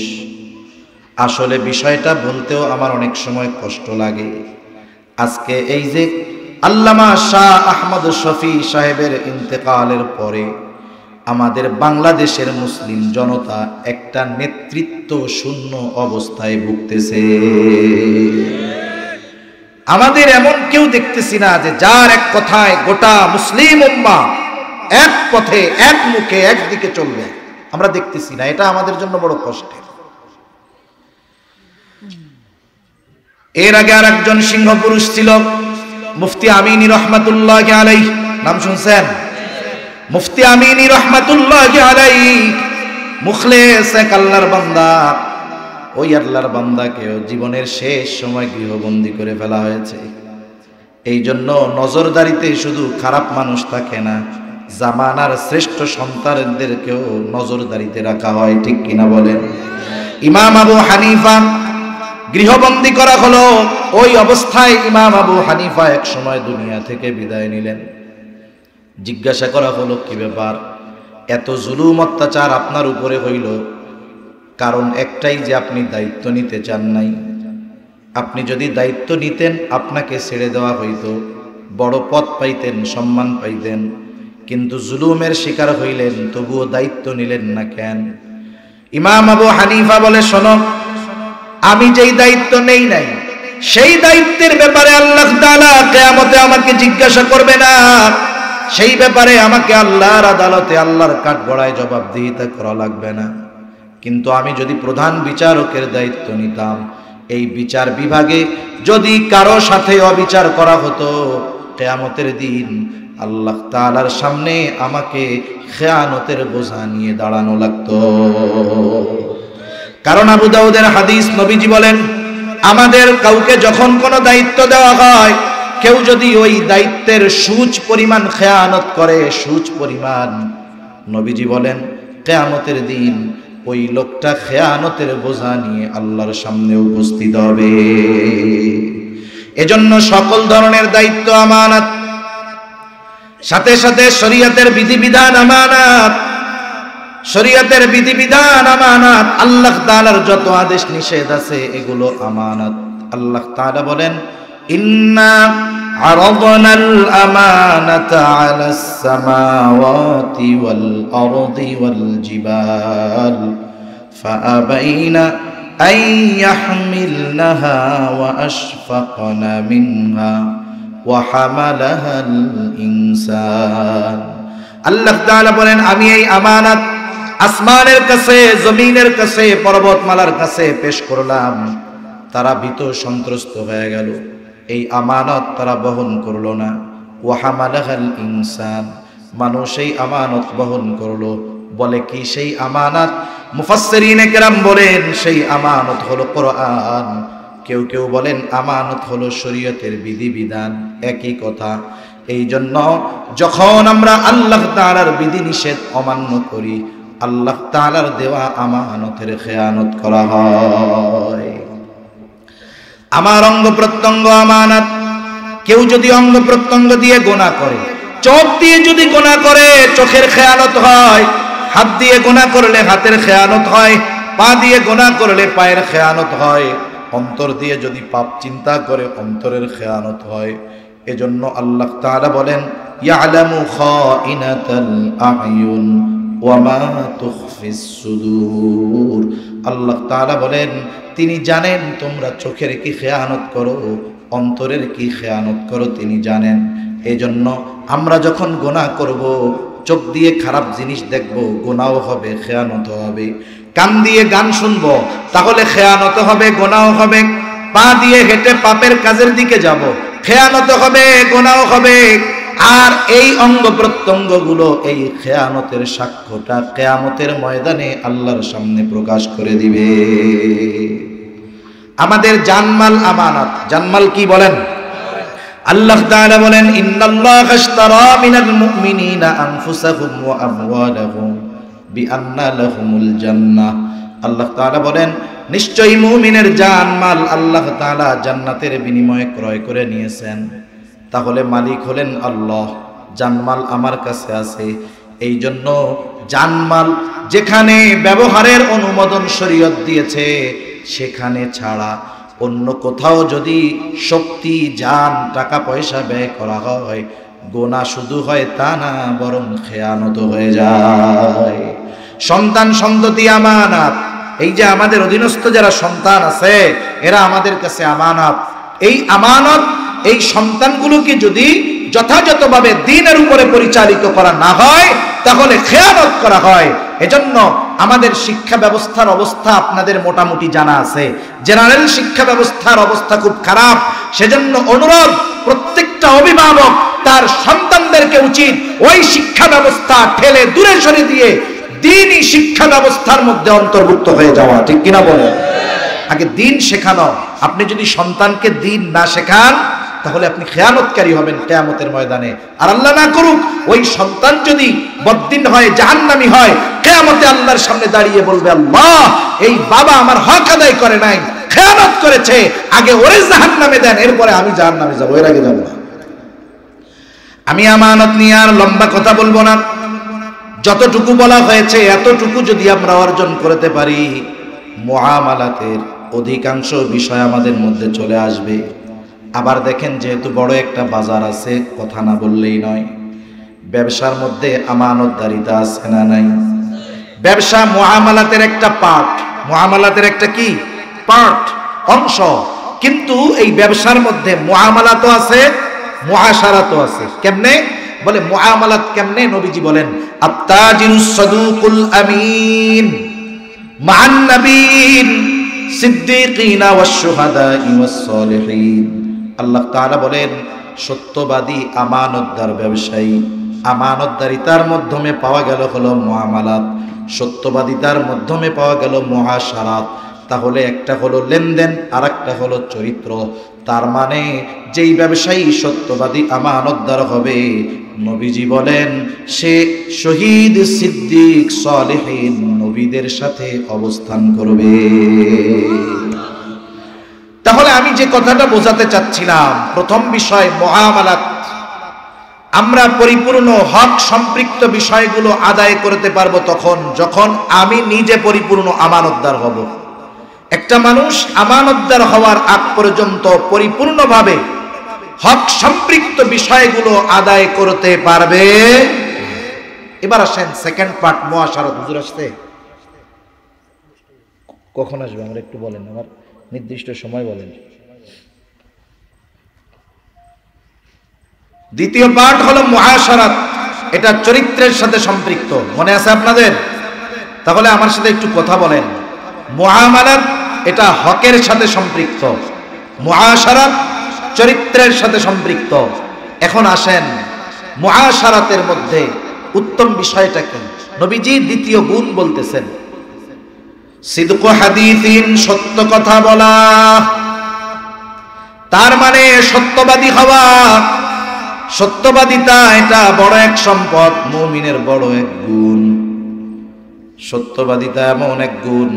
আসলে বিষয়টা বলতেও আমার অনেক সময় কষ্ট লাগে। আজকে এই যে আল্লামা শাহ আহমদ শফি সাহেবের ইন্তেকালের পরে আমাদের বাংলাদেশের মুসলিম জনতা একটা নেতৃত্ব শূন্য অবস্থায় ভুগতেছে। আমাদের এমন কেউ দেখতেছি না যে যার এক কথায় গোটা মুসলিম উম্মাহ এক পথে এক মুখে একদিকে চলবে, আমরা দেখতেছি না। এটা আমাদের জন্য বড় কষ্টের। এর আগে আর একজন সিংহ পুরুষ ছিল, মুফতি আমিনী রহমাতুল্লাহ আলাইহি, নাম শুনছেন? মুফতি আমিনী রহমাতুল্লাহি আলাইহি মুখলেস এক আল্লাহর বান্দা, ওই আল্লাহর বান্দাকেও জীবনের শেষ সময় গৃহবন্দী করে ফেলা হয়েছে। এই জন্য নজরদারিতে শুধু খারাপ মানুষ থাকে না, জামানার শ্রেষ্ঠ সন্তানদেরকেও নজরদারিতে রাখা হয়, ঠিক কিনা বলেন? ইমাম আবু হানিফা গৃহবন্দী করা হলো। ওই অবস্থায় ইমাম আবু হানিফা এক সময় দুনিয়া থেকে বিদায় নিলেন। জিজ্ঞাসা করা হলো, কি ব্যাপার, এত জুলুম অত্যাচার আপনার উপরে হইল? কারণ একটাই, যে আপনি দায়িত্ব নিতে চান নাই। আপনি যদি দায়িত্ব নিতেন আপনাকে ছেড়ে দেওয়া হইতো, বড় পদ পাইতেন, সম্মান পাইতেন, কিন্তু জুলুমের শিকার হইলেন, তবুও দায়িত্ব নিলেন না কেন? ইমাম আবু হানিফা বলে, শোনো, আমি যেই দায়িত্ব নেই নাই সেই দায়িত্বের ব্যাপারে আল্লাহ তাআলা কিয়ামতে আমাকে জিজ্ঞাসা করবে না। সেই ব্যাপারে আমাকে আল্লাহর আদালতে, আল্লাহর কাঠগড়ায় জবাবদিহিতা করা লাগবে না। কিন্তু আমি যদি প্রধান বিচারকের দায়িত্ব নিতাম, এই বিচার বিভাগে যদি কারো সাথে অবিচার করা হতো, কিয়ামতের দিন আল্লাহ তাআলার সামনে আমাকে খেয়ানতের বোঝা নিয়ে দাঁড়ানো লাগতো। কারণ আবু দাউদের হাদিস, নবীজি বলেন, আমাদের কাউকে যখন কোনো দায়িত্ব দেওয়া হয়, কেউ যদি ওই দায়িত্বের সুচ পরিমাণ খেয়ানত করে, সুচ পরিমাণ, নবীজি বলেন কিয়ামতের দিন ওই লোকটা খেয়ানতের বোঝা নিয়ে আল্লাহর সামনে উপস্থিত হবে। এজন্য সকল ধরনের দায়িত্ব আমানত, সাথে সাথে শরীয়তের বিধিবিধান আমানত, শরীয়তের বিধিবিধান আমানত। আল্লাহ তাআলার যত আদেশ নিষেধ আছে এগুলো আমানত। আল্লাহ তাআলা বলেন, ইন্না আরাদনাল আমানাতা আলাস সামাওয়াতি ওয়াল আরদি ওয়াল জিবাল ফাআবাইনা আন ইয়াহমিলনাহা ওয়া আশফাকনা মিনহা ওয়া হামালাহাল ইনসান। আল্লাহ তাআলা বলেন, আমি এই আমানত আসমানের কাছে, জমিনের কাছে, পর্বতমালার কাছে পেশ করলাম। তারা ভীত সন্ত্রস্ত হয়ে গেল, এই আমানত তারা বহন করলো না। ওয়া হামালাহাল ইনসান, মানুষ এই আমানত বহন করলো। বলে কি সেই আমানত? মুফাসসিরিনে কেরাম বলেন সেই আমানত হলো কোরআন। কেউ কেউ বলেন আমানত হলো শরীয়তের বিধিবিধান, একই কথা। এই জন্য যখন আমরা আল্লাহ তাআলার বিধিনিষেধ অমান্য করি, আল্লাহ তাআলার দেওয়া আমানতের খেয়ানত করা হয়। আমার অঙ্গ প্রত্যঙ্গ আমানত। কেউ যদি অঙ্গ প্রত্যঙ্গ দিয়ে গোনা করে, চোখ দিয়ে যদি গোনা করে, চোখের খেয়ানত হয়। হাত দিয়ে গোনা করলে হাতের খেয়ানত হয়, পা দিয়ে গোনা করলে পায়ের খেয়ানত হয়, অন্তর দিয়ে যদি পাপ চিন্তা করে অন্তরের খেয়ানত হয়। এজন্য আল্লাহ তাআলা বলেন, ইয়ালামু খাইনাতাল আয়ুন ওয়া মা তুখফিস সুদূর। আল্লাহ তাআলা বলেন, তিনি জানেন তোমরা চোখের কি খেয়ানত করো, অন্তরের কি খেয়ানত করো, তিনি জানেন। এজন্য আমরা যখন গুনাহ করব, চোখ দিয়ে খারাপ জিনিস দেখব, গুনাহও হবে, খেয়ানত হবে। কান দিয়ে গান শুনবো, তাহলে খেয়ানত হবে, গুনাহও হবে। পা দিয়ে হেঁটে পাপের কাজের দিকে যাব, খেয়ানত হবে, গুনাহও হবে। আর এই অঙ্গ প্রত্যঙ্গ গুলো এই খেয়ানতের সাক্ষ্যটা কিয়ামতের ময়দানে আল্লাহর সামনে প্রকাশ করে দিবে। আমাদের জানমাল আমানত। জানমাল কি বলেন? আল্লাহ তাআলা বলেন, ইন্নাল্লাহা আশতারা মিনাল মুমিনিনা আনফুসাহুম ওয়া আমওয়ালাহুম বিআন্না লাহুমুল জান্নাহ। আল্লাহ তাআলা বলেন, নিশ্চয়ই মুমিনের জানমাল আল্লাহ তাআলা জান্নাতের বিনিময়ে ক্রয় করে নিয়েছেন। তাহলে মালিক হলেন আল্লাহ, জানমাল আমার কাছে আছে। এই জন্য জানমাল যেখানে ব্যবহারের অনুমোদন শরীয়ত দিয়েছে, সেখানে ছাড়া অন্য কোথাও যদি শক্তি, জান, টাকা পয়সা ব্যয় করা হয়, গোনা শুধু হয় তা না, বরং খেয়ানত হয়ে যায়। সন্তান সন্ততি আমানত। এই যে আমাদের অধীনস্থ যারা সন্তান আছে, এরা আমাদের কাছে আমানত। এই আমানত, এই সন্তানগুলোকে যদি যথাযথভাবে দ্বীনের উপরে পরিচালিত করা না হয়, তাহলে খেয়ানত করা হয়। এজন্য আমাদের শিক্ষা ব্যবস্থার অবস্থা আপনাদের মোটামুটি জানা আছে। জেনারেল শিক্ষা ব্যবস্থার অবস্থা খুব খারাপ। সেজন্য অনুরোধ, প্রত্যেকটা অভিভাবক তার সন্তানদেরকে উচিত ওই শিক্ষা ব্যবস্থা ঠেলে দূরে সরিয়ে দিয়ে দ্বীনি শিক্ষা ব্যবস্থার মধ্যে অন্তর্ভুক্ত হয়ে যাওয়া। ঠিক কিনা বলেন? আগে দ্বীন শেখানো। আপনি যদি সন্তানকে দ্বীন না শেখান তাহলে আপনি খেয়ানতকারী হবেন কিয়ামতের ময়দানে। আর আল্লাহ না করুক ওই সন্তান যদি বদ্দিন হয়, জাহান্নামী হয়, কিয়ামতে আল্লাহর সামনে দাঁড়িয়ে বলবে, আল্লাহ এই বাবা আমার হক আদায় করে নাই, খেয়ানত করেছে, আগে ওরে জাহান্নামে দেন, এরপরে আমি জাহান্নামে যাব, এর আগে যাব না। আমি আমানত নিয়ে আর লম্বা কথা বলবো না। যতটুকু বলা হয়েছে এতটুকু যদি আমরা অর্জন করতে পারি, মুআমালাতের অধিকাংশ বিষয় আমাদের মধ্যে চলে আসবে। আবার দেখেন, যেহেতু বড় একটা বাজার আছে, কথা না বললেই নয়, ব্যবসার মধ্যে আমানতদারিতা আছে না নাই? ব্যবসা মুআমালাতের একটা পার্ট, মুআমালাতের একটা কি পার্ট, অংশ। কিন্তু এই ব্যবসার মধ্যে মুআমালাতও আছে, মুআশারাতও আছে। কেমনে? বলে মুআমালাত কেমনে? নবীজি বলেন, আত-তাজিরুস সাদুকুল আমিন মা'আন নাবিয়্যিন সিদ্দীকিনা ওয়াশ শুহাদা'i ওয়াস সালিহিন। আল্লাহ তাআলা বলেন, সত্যবাদী আমানতদার ব্যবসায়ী, আমানতদারিতার মাধ্যমে পাওয়া গেল হলো মুআমালাত, সত্যবাদিতার মাধ্যমে পাওয়া গেল মুআশারাত। তাহলে একটা হলো লেনদেন আর একটা হলো চরিত্র। তার মানে যেই ব্যবসায়ী সত্যবাদী আমানতদার হবে, নবীজি বলেন সে শহীদ, সিদ্দিক, সালেহীন নবীদের সাথে অবস্থান করবে। তাহলে আমি যে কথাটা বোঝাতে চাচ্ছিলাম, প্রথম বিষয় মুআমালাত। আমরা পরিপূর্ণ হক সম্পৃক্ত বিষয়গুলো আদায় করতে পারবো তখন যখন আমি নিজে পরিপূর্ণ আমানতদার হব। একটা মানুষ আমানতদার হওয়ার আগ পর্যন্ত পরিপূর্ণভাবে হক সম্পৃক্ত বিষয়গুলো আদায় করতে পারবে। এবার আসেন সেকেন্ড পার্ট, মুআশারাত। হুজুর আসতে কখন আসবে আমরা একটু বলেন, আমার নির্দিষ্ট সময় বলেন। দ্বিতীয় পার্ট হলো মুআশারাত, এটা চরিত্রের সাথে সম্পৃক্ত। মনে আছে আপনাদের? তাহলে আমার সাথে একটু কথা বলেন। মুআমালাত এটা হকের সাথে সম্পৃক্ত, মুআশারাত চরিত্রের সাথে সম্পৃক্ত। এখন আসেন মুআশারাতের মধ্যে উত্তম বিষয়টা কি? নবীজি দ্বিতীয় গুণ বলতেছেন, সিদকু হাদিসিন, সত্য কথা বলা। তার মানে সত্যবাদী হওয়া, সত্যবাদিতা এটা বড় এক সম্পদ, মুমিনের বড় এক গুণ। সত্যবাদিতা এমন এক গুণ,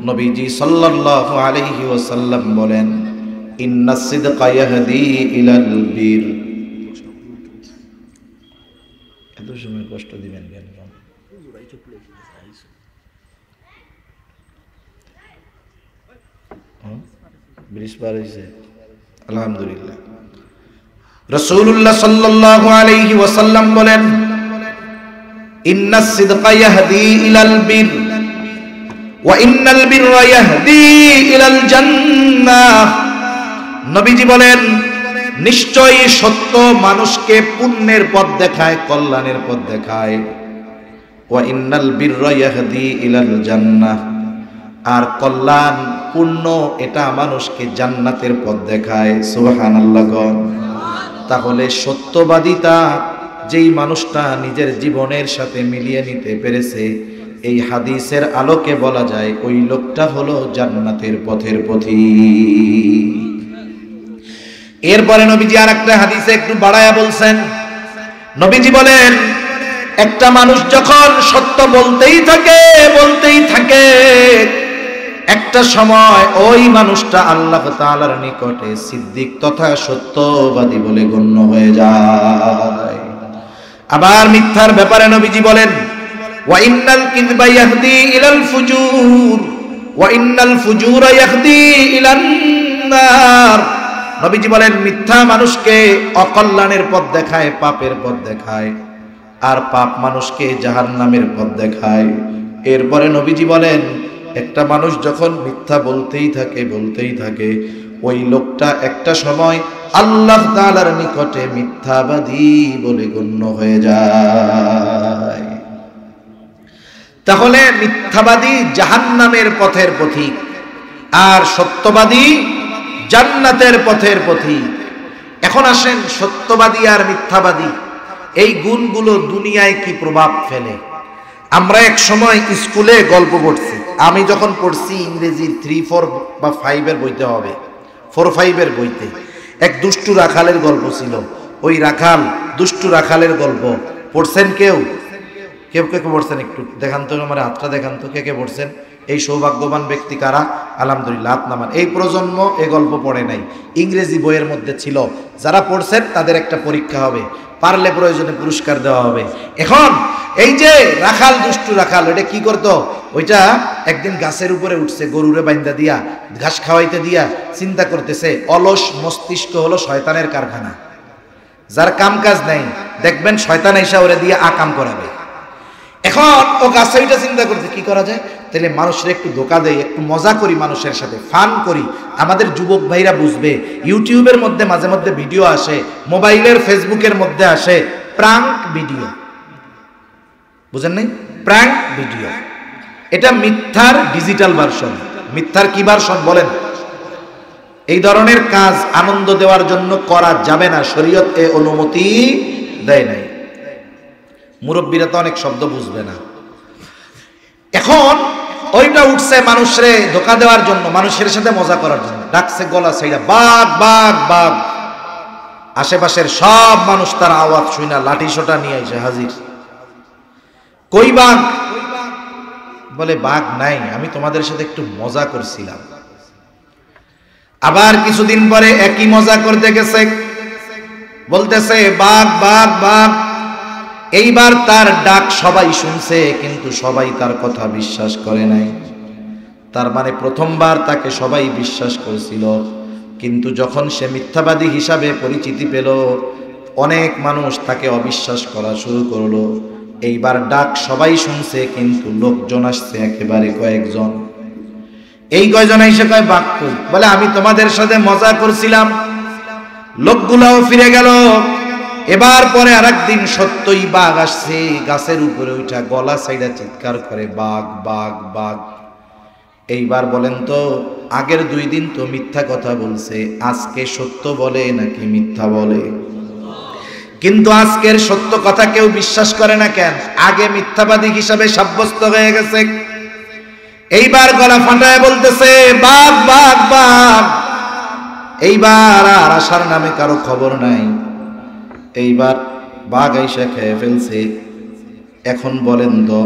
নবীজি সাল্লাল্লাহু আলাইহি ওয়াসাল্লাম বলেন, ইন্নাস সিদকা ইয়াহদি ইলাল বীর। এত সময় কষ্ট দিবেন কেন? ব্রিজ পার হয়েছে, আলহামদুলিল্লাহ। রাসূলুল্লাহ সাল্লাল্লাহু আলাইহি ওয়াসাল্লাম বলেন, ইন্নাস সিদকা ইয়াহদি ইলাল বীর ওয়া ইন্নাল বিররা ইয়াহদি ইলাল জান্নাহ। নবীজি বলেন, নিশ্চয়ই সত্য মানুষকে পুণ্যের পথ দেখায়, কল্যাণের পথ দেখায়। ওয়া ইন্নাল বিররা ইয়াহদি ইলাল জান্নাহ, আর কল্যাণ পুণ্য এটা মানুষকে জান্নাতের পথ দেখায়। সুবহানাল্লাহ। তাহলে সত্যবাদিতা যেই মানুষটা নিজের জীবনের সাথে মিলিয়ে নিতে পেরেছে, এই হাদিসের আলোকে বলা যায় ওই লোকটা হলো জান্নাতের পথের পথিক। এরপরে নবীজি আর একটা হাদিসে একটু বাড়ায়া বলছেন। নবীজি বলেন, একটা মানুষ যখন সত্য বলতেই থাকে, একটা সময় ওই মানুষটা আল্লাহ তাআলার নিকটে সিদ্দিক তথা সত্যবাদী বলে গণ্য হয়ে যায়। আবার মিথ্যার ব্যাপারে নবীজি বলেন, ওয়া ইন্নাল কিযবা ইয়াহদি ইলাল ফুজুর ওয়া ইন্নাল ফুজুরা ইয়াহদি ইলান নার। নবীজি বলেন, মিথ্যা মানুষকে অকল্যাণের পথ দেখায়, পাপের পথ দেখায়, আর পাপ মানুষকে জাহান্নামের পথ দেখায়। এরপরে নবীজি বলেন, একটা মানুষ যখন মিথ্যা বলতেই থাকে, ওই লোকটা একটা সময় আল্লাহ তাআলার নিকটে মিথ্যাবাদী বলে গণ্য হয়ে যায়। তাহলে মিথ্যাবাদী জাহান্নামের পথের পথিক, আর সত্যবাদী জান্নাতের পথের পথিক। এখন আসেন সত্যবাদী আর মিথ্যাবাদী এই গুণগুলো দুনিয়ায় কি প্রভাব ফেলে। আমরা এক সময় স্কুলে গল্প পড়ছি, আমি যখন পড়ছি ইংরেজি 3, 4 বা 5 এর বইতে হবে, 4, 5 এর বইতে এক দুষ্টু রাখালের গল্প ছিল। ওই রাখাল, দুষ্টু রাখালের গল্প পড়ছেন কেউ? কেউ কে পড়ছেন? একটু দেখান তো, আমার হাতটা দেখান তো, কে কে পড়ছেন? এই সৌভাগ্যবান ব্যক্তি কারা? আলহামদুলিল্লাহ, হাত নামান। এই প্রজন্ম এই গল্প পড়ে নাই, ইংরেজি বইয়ের মধ্যে ছিল। যারা পড়ছেন তাদের একটা পরীক্ষা হবে, পারলে প্রয়োজনে পুরস্কার দেওয়া হবে। এখন এই যে রাখাল, দুষ্টু রাখাল, ওইটা কি করতো? ওইটা একদিন গাছের উপরে উঠছে, গরুরে বাইন্দা দিয়া, ঘাস খাওয়াইতে দিয়া, চিন্তা করতেছে অলস মস্তিষ্ক হলো শয়তানের কারখানা। যার কাম কাজ নাই দেখবেন শয়তান এসে ওরে দিয়ে আকাম করাবে। এখন ও গাছে ওইটা চিন্তা করতে কি করা যায়, তাহলে মানুষের একটু ধোকা দেয়, একটু মজা করি, মানুষের সাথে ফান করি। আমাদের যুবক ভাইরা বুঝবে, ইউটিউবের মধ্যে মাঝে মধ্যে ভিডিও আসে, মোবাইলের ফেসবুকের মধ্যে আসে প্রাঙ্ক ভিডিও, বুঝেন নাই? প্রাঙ্ক ভিডিও, এটা মিথ্যার ডিজিটাল ভার্সন। মিথ্যার কি ভার্সন বলেন? এই ধরনের কাজ আনন্দ দেওয়ার জন্য করা যাবে না, শরীয়ত এ অনুমতি দেয় নাই। মুরব্বীরা তো অনেক শব্দ বুঝবে না। এখন ওইটা উঠছে মানুষরে ধোকা দেওয়ার জন্য, মানুষের সাথে মজা করার জন্য, ডাকছে গলা সাইডা, বাঘ বাঘ বাঘ। আশেপাশের সব মানুষ তার আওয়াজ শুনে লাঠি সোটা নিয়ে এসে হাজির। কই বাঘ? বলে বাঘ নাই, আমি তোমাদের সাথে একটু মজা করছিলাম। আবার কিছুদিন পরে একই মজা করতে গেছে, বলতেছে বাঘ বাঘ বাঘ। এইবার তার ডাক সবাই শুনছে, কিন্তু সবাই তার কথা বিশ্বাস করে নাই। তার মানে প্রথমবার তাকে সবাই বিশ্বাস করেছিল, কিন্তু যখন সে মিথ্যাবাদী হিসাবে পরিচিতি পেল, অনেক মানুষ তাকে অবিশ্বাস করা শুরু করলো। এইবার ডাক সবাই শুনছে, কিন্তু লোকজন আসছে একেবারে কয়েকজন। এই কয়জন এসে কয় বাঘ কই? বলে আমি তোমাদের সাথে মজা করছিলাম। লোকগুলাও ফিরে গেল। এবার পরে আরেকদিন সত্যই বাঘ আসছে, গাছের উপরে উঠা গলা সাইডা চিৎকার করে বাঘ বাঘ বাঘ। এইবার বলেন তো, আগের 2 দিন তো মিথ্যা কথা বলছে, আজকে সত্য বলে নাকি মিথ্যা বলে? কিন্তু আজকের সত্য কথা কেউ বিশ্বাস করে না কেন? আগে মিথ্যাবাদী হিসাবে সাব্যস্ত হয়ে গেছে। এইবার গলা ফাটায় বলতেছে বাঘ বাঘ বাঘ। এইবার আর আসার নামে কারো খবর নাই। এইবার বাঘ আইসা খেয়ে ফেলছে। এখন বলেন তো,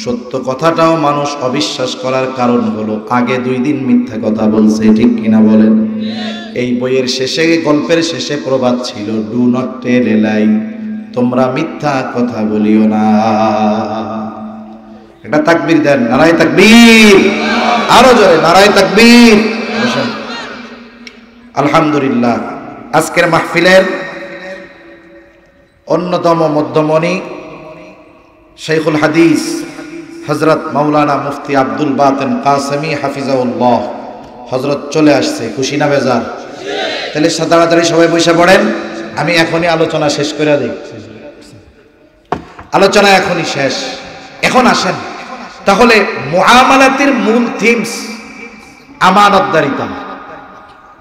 সত্য কথাটাও মানুষ অবিশ্বাস করার কারণ হলো আগে 2 দিন মিথ্যা কথা বলছে, ঠিক কিনা বলেন? এই বইয়ের শেষে, গল্পের শেষে প্রবাদ ছিল, ডু নট টেল এ লাই, তোমরা মিথ্যা কথা বলিও না। এটা তাকবীর দেন, নারায়ে তাকবীর, আরো জোরে নারায়ে তাকবীর। আলহামদুলিল্লাহ, আজকের মাহফিলের অন্যতম মধ্যমণি শাইখুল হাদিস হযরত মাওলানা মুফতি আব্দুল বাতেন কাসেমি হাফিজাহুল্লাহ হযরত চলে আসছে। খুশি না বেজার? তাহলে তাড়াতাড়ি সবাই বসে পড়েন, আমি এখনই আলোচনা শেষ করে দিই। আলোচনা এখনই শেষ। এখন আসেন তাহলে মুআমালাতের মূল থিমস আমানতদারিতা।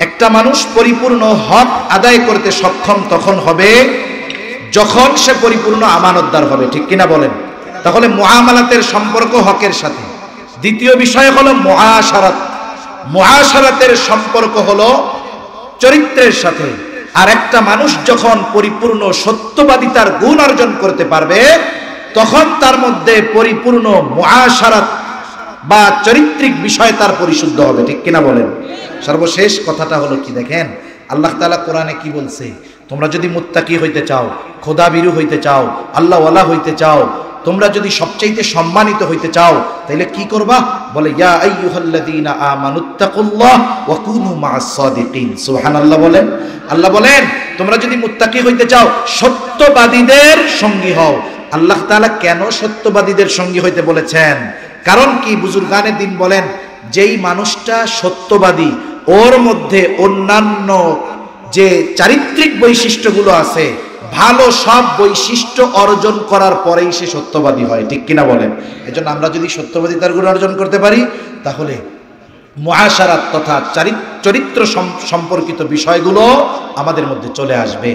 একটা মানুষ পরিপূর্ণ হক আদায় করতে সক্ষম তখন হবে যখন সে পরিপূর্ণ আমানতদার হবে, ঠিক কিনা বলেন? তাহলে মুআমালাতের সম্পর্ক হকের সাথে। দ্বিতীয় বিষয় হলো মুআশারাত। মুআশারাতের সম্পর্ক হলো চরিত্রের সাথে। আর একটা মানুষ যখন পরিপূর্ণ সত্যবাদিতার গুণ অর্জন করতে পারবে, তখন তার মধ্যে পরিপূর্ণ মুআশারাত বা চরিত্রিক বিষয় তার পরিশুদ্ধ হবে, ঠিক কিনা বলেন? সর্বশেষ কথাটা হলো কি দেখেন, আল্লাহ তাআলা কোরআনে কি বলছে? তোমরা যদি মুত্তাকি হইতে চাও, খোদাভীরু হইতে চাও, আল্লাহওয়ালা হইতে চাও, তোমরা যদি সবচাইতে সম্মানিত হইতে চাও, তাহলে কি করবা? বলে ইয়া আইয়ুহাল্লাযীনা আমানুত্তাকুল্লাহ ওয়া কুনু মা'আস সাদিকিন। সুবহানাল্লাহ বলেন। আল্লাহ বলেন তোমরা যদি মুত্তাকি হইতে চাও, সত্যবাদীদের সঙ্গী হও। আল্লাহ তাআলা কেন সত্যবাদীদের সঙ্গী হইতে বলেছেন? কারণ কি? বুজুর্গানে দিন বলেন, যেই মানুষটা সত্যবাদী, ওর মধ্যে অন্যান্য যে চারিত্রিক বৈশিষ্ট্যগুলো আছে, ভালো সব বৈশিষ্ট্য অর্জন করার পরেই সে সত্যবাদী হয়, ঠিক কিনা বলেন? এজন্য আমরা যদি সত্যবাদিতার গুণ অর্জন করতে পারি, তাহলে মুআশারাত তথা চরিত্র সম্পর্কিত বিষয়গুলো আমাদের মধ্যে চলে আসবে।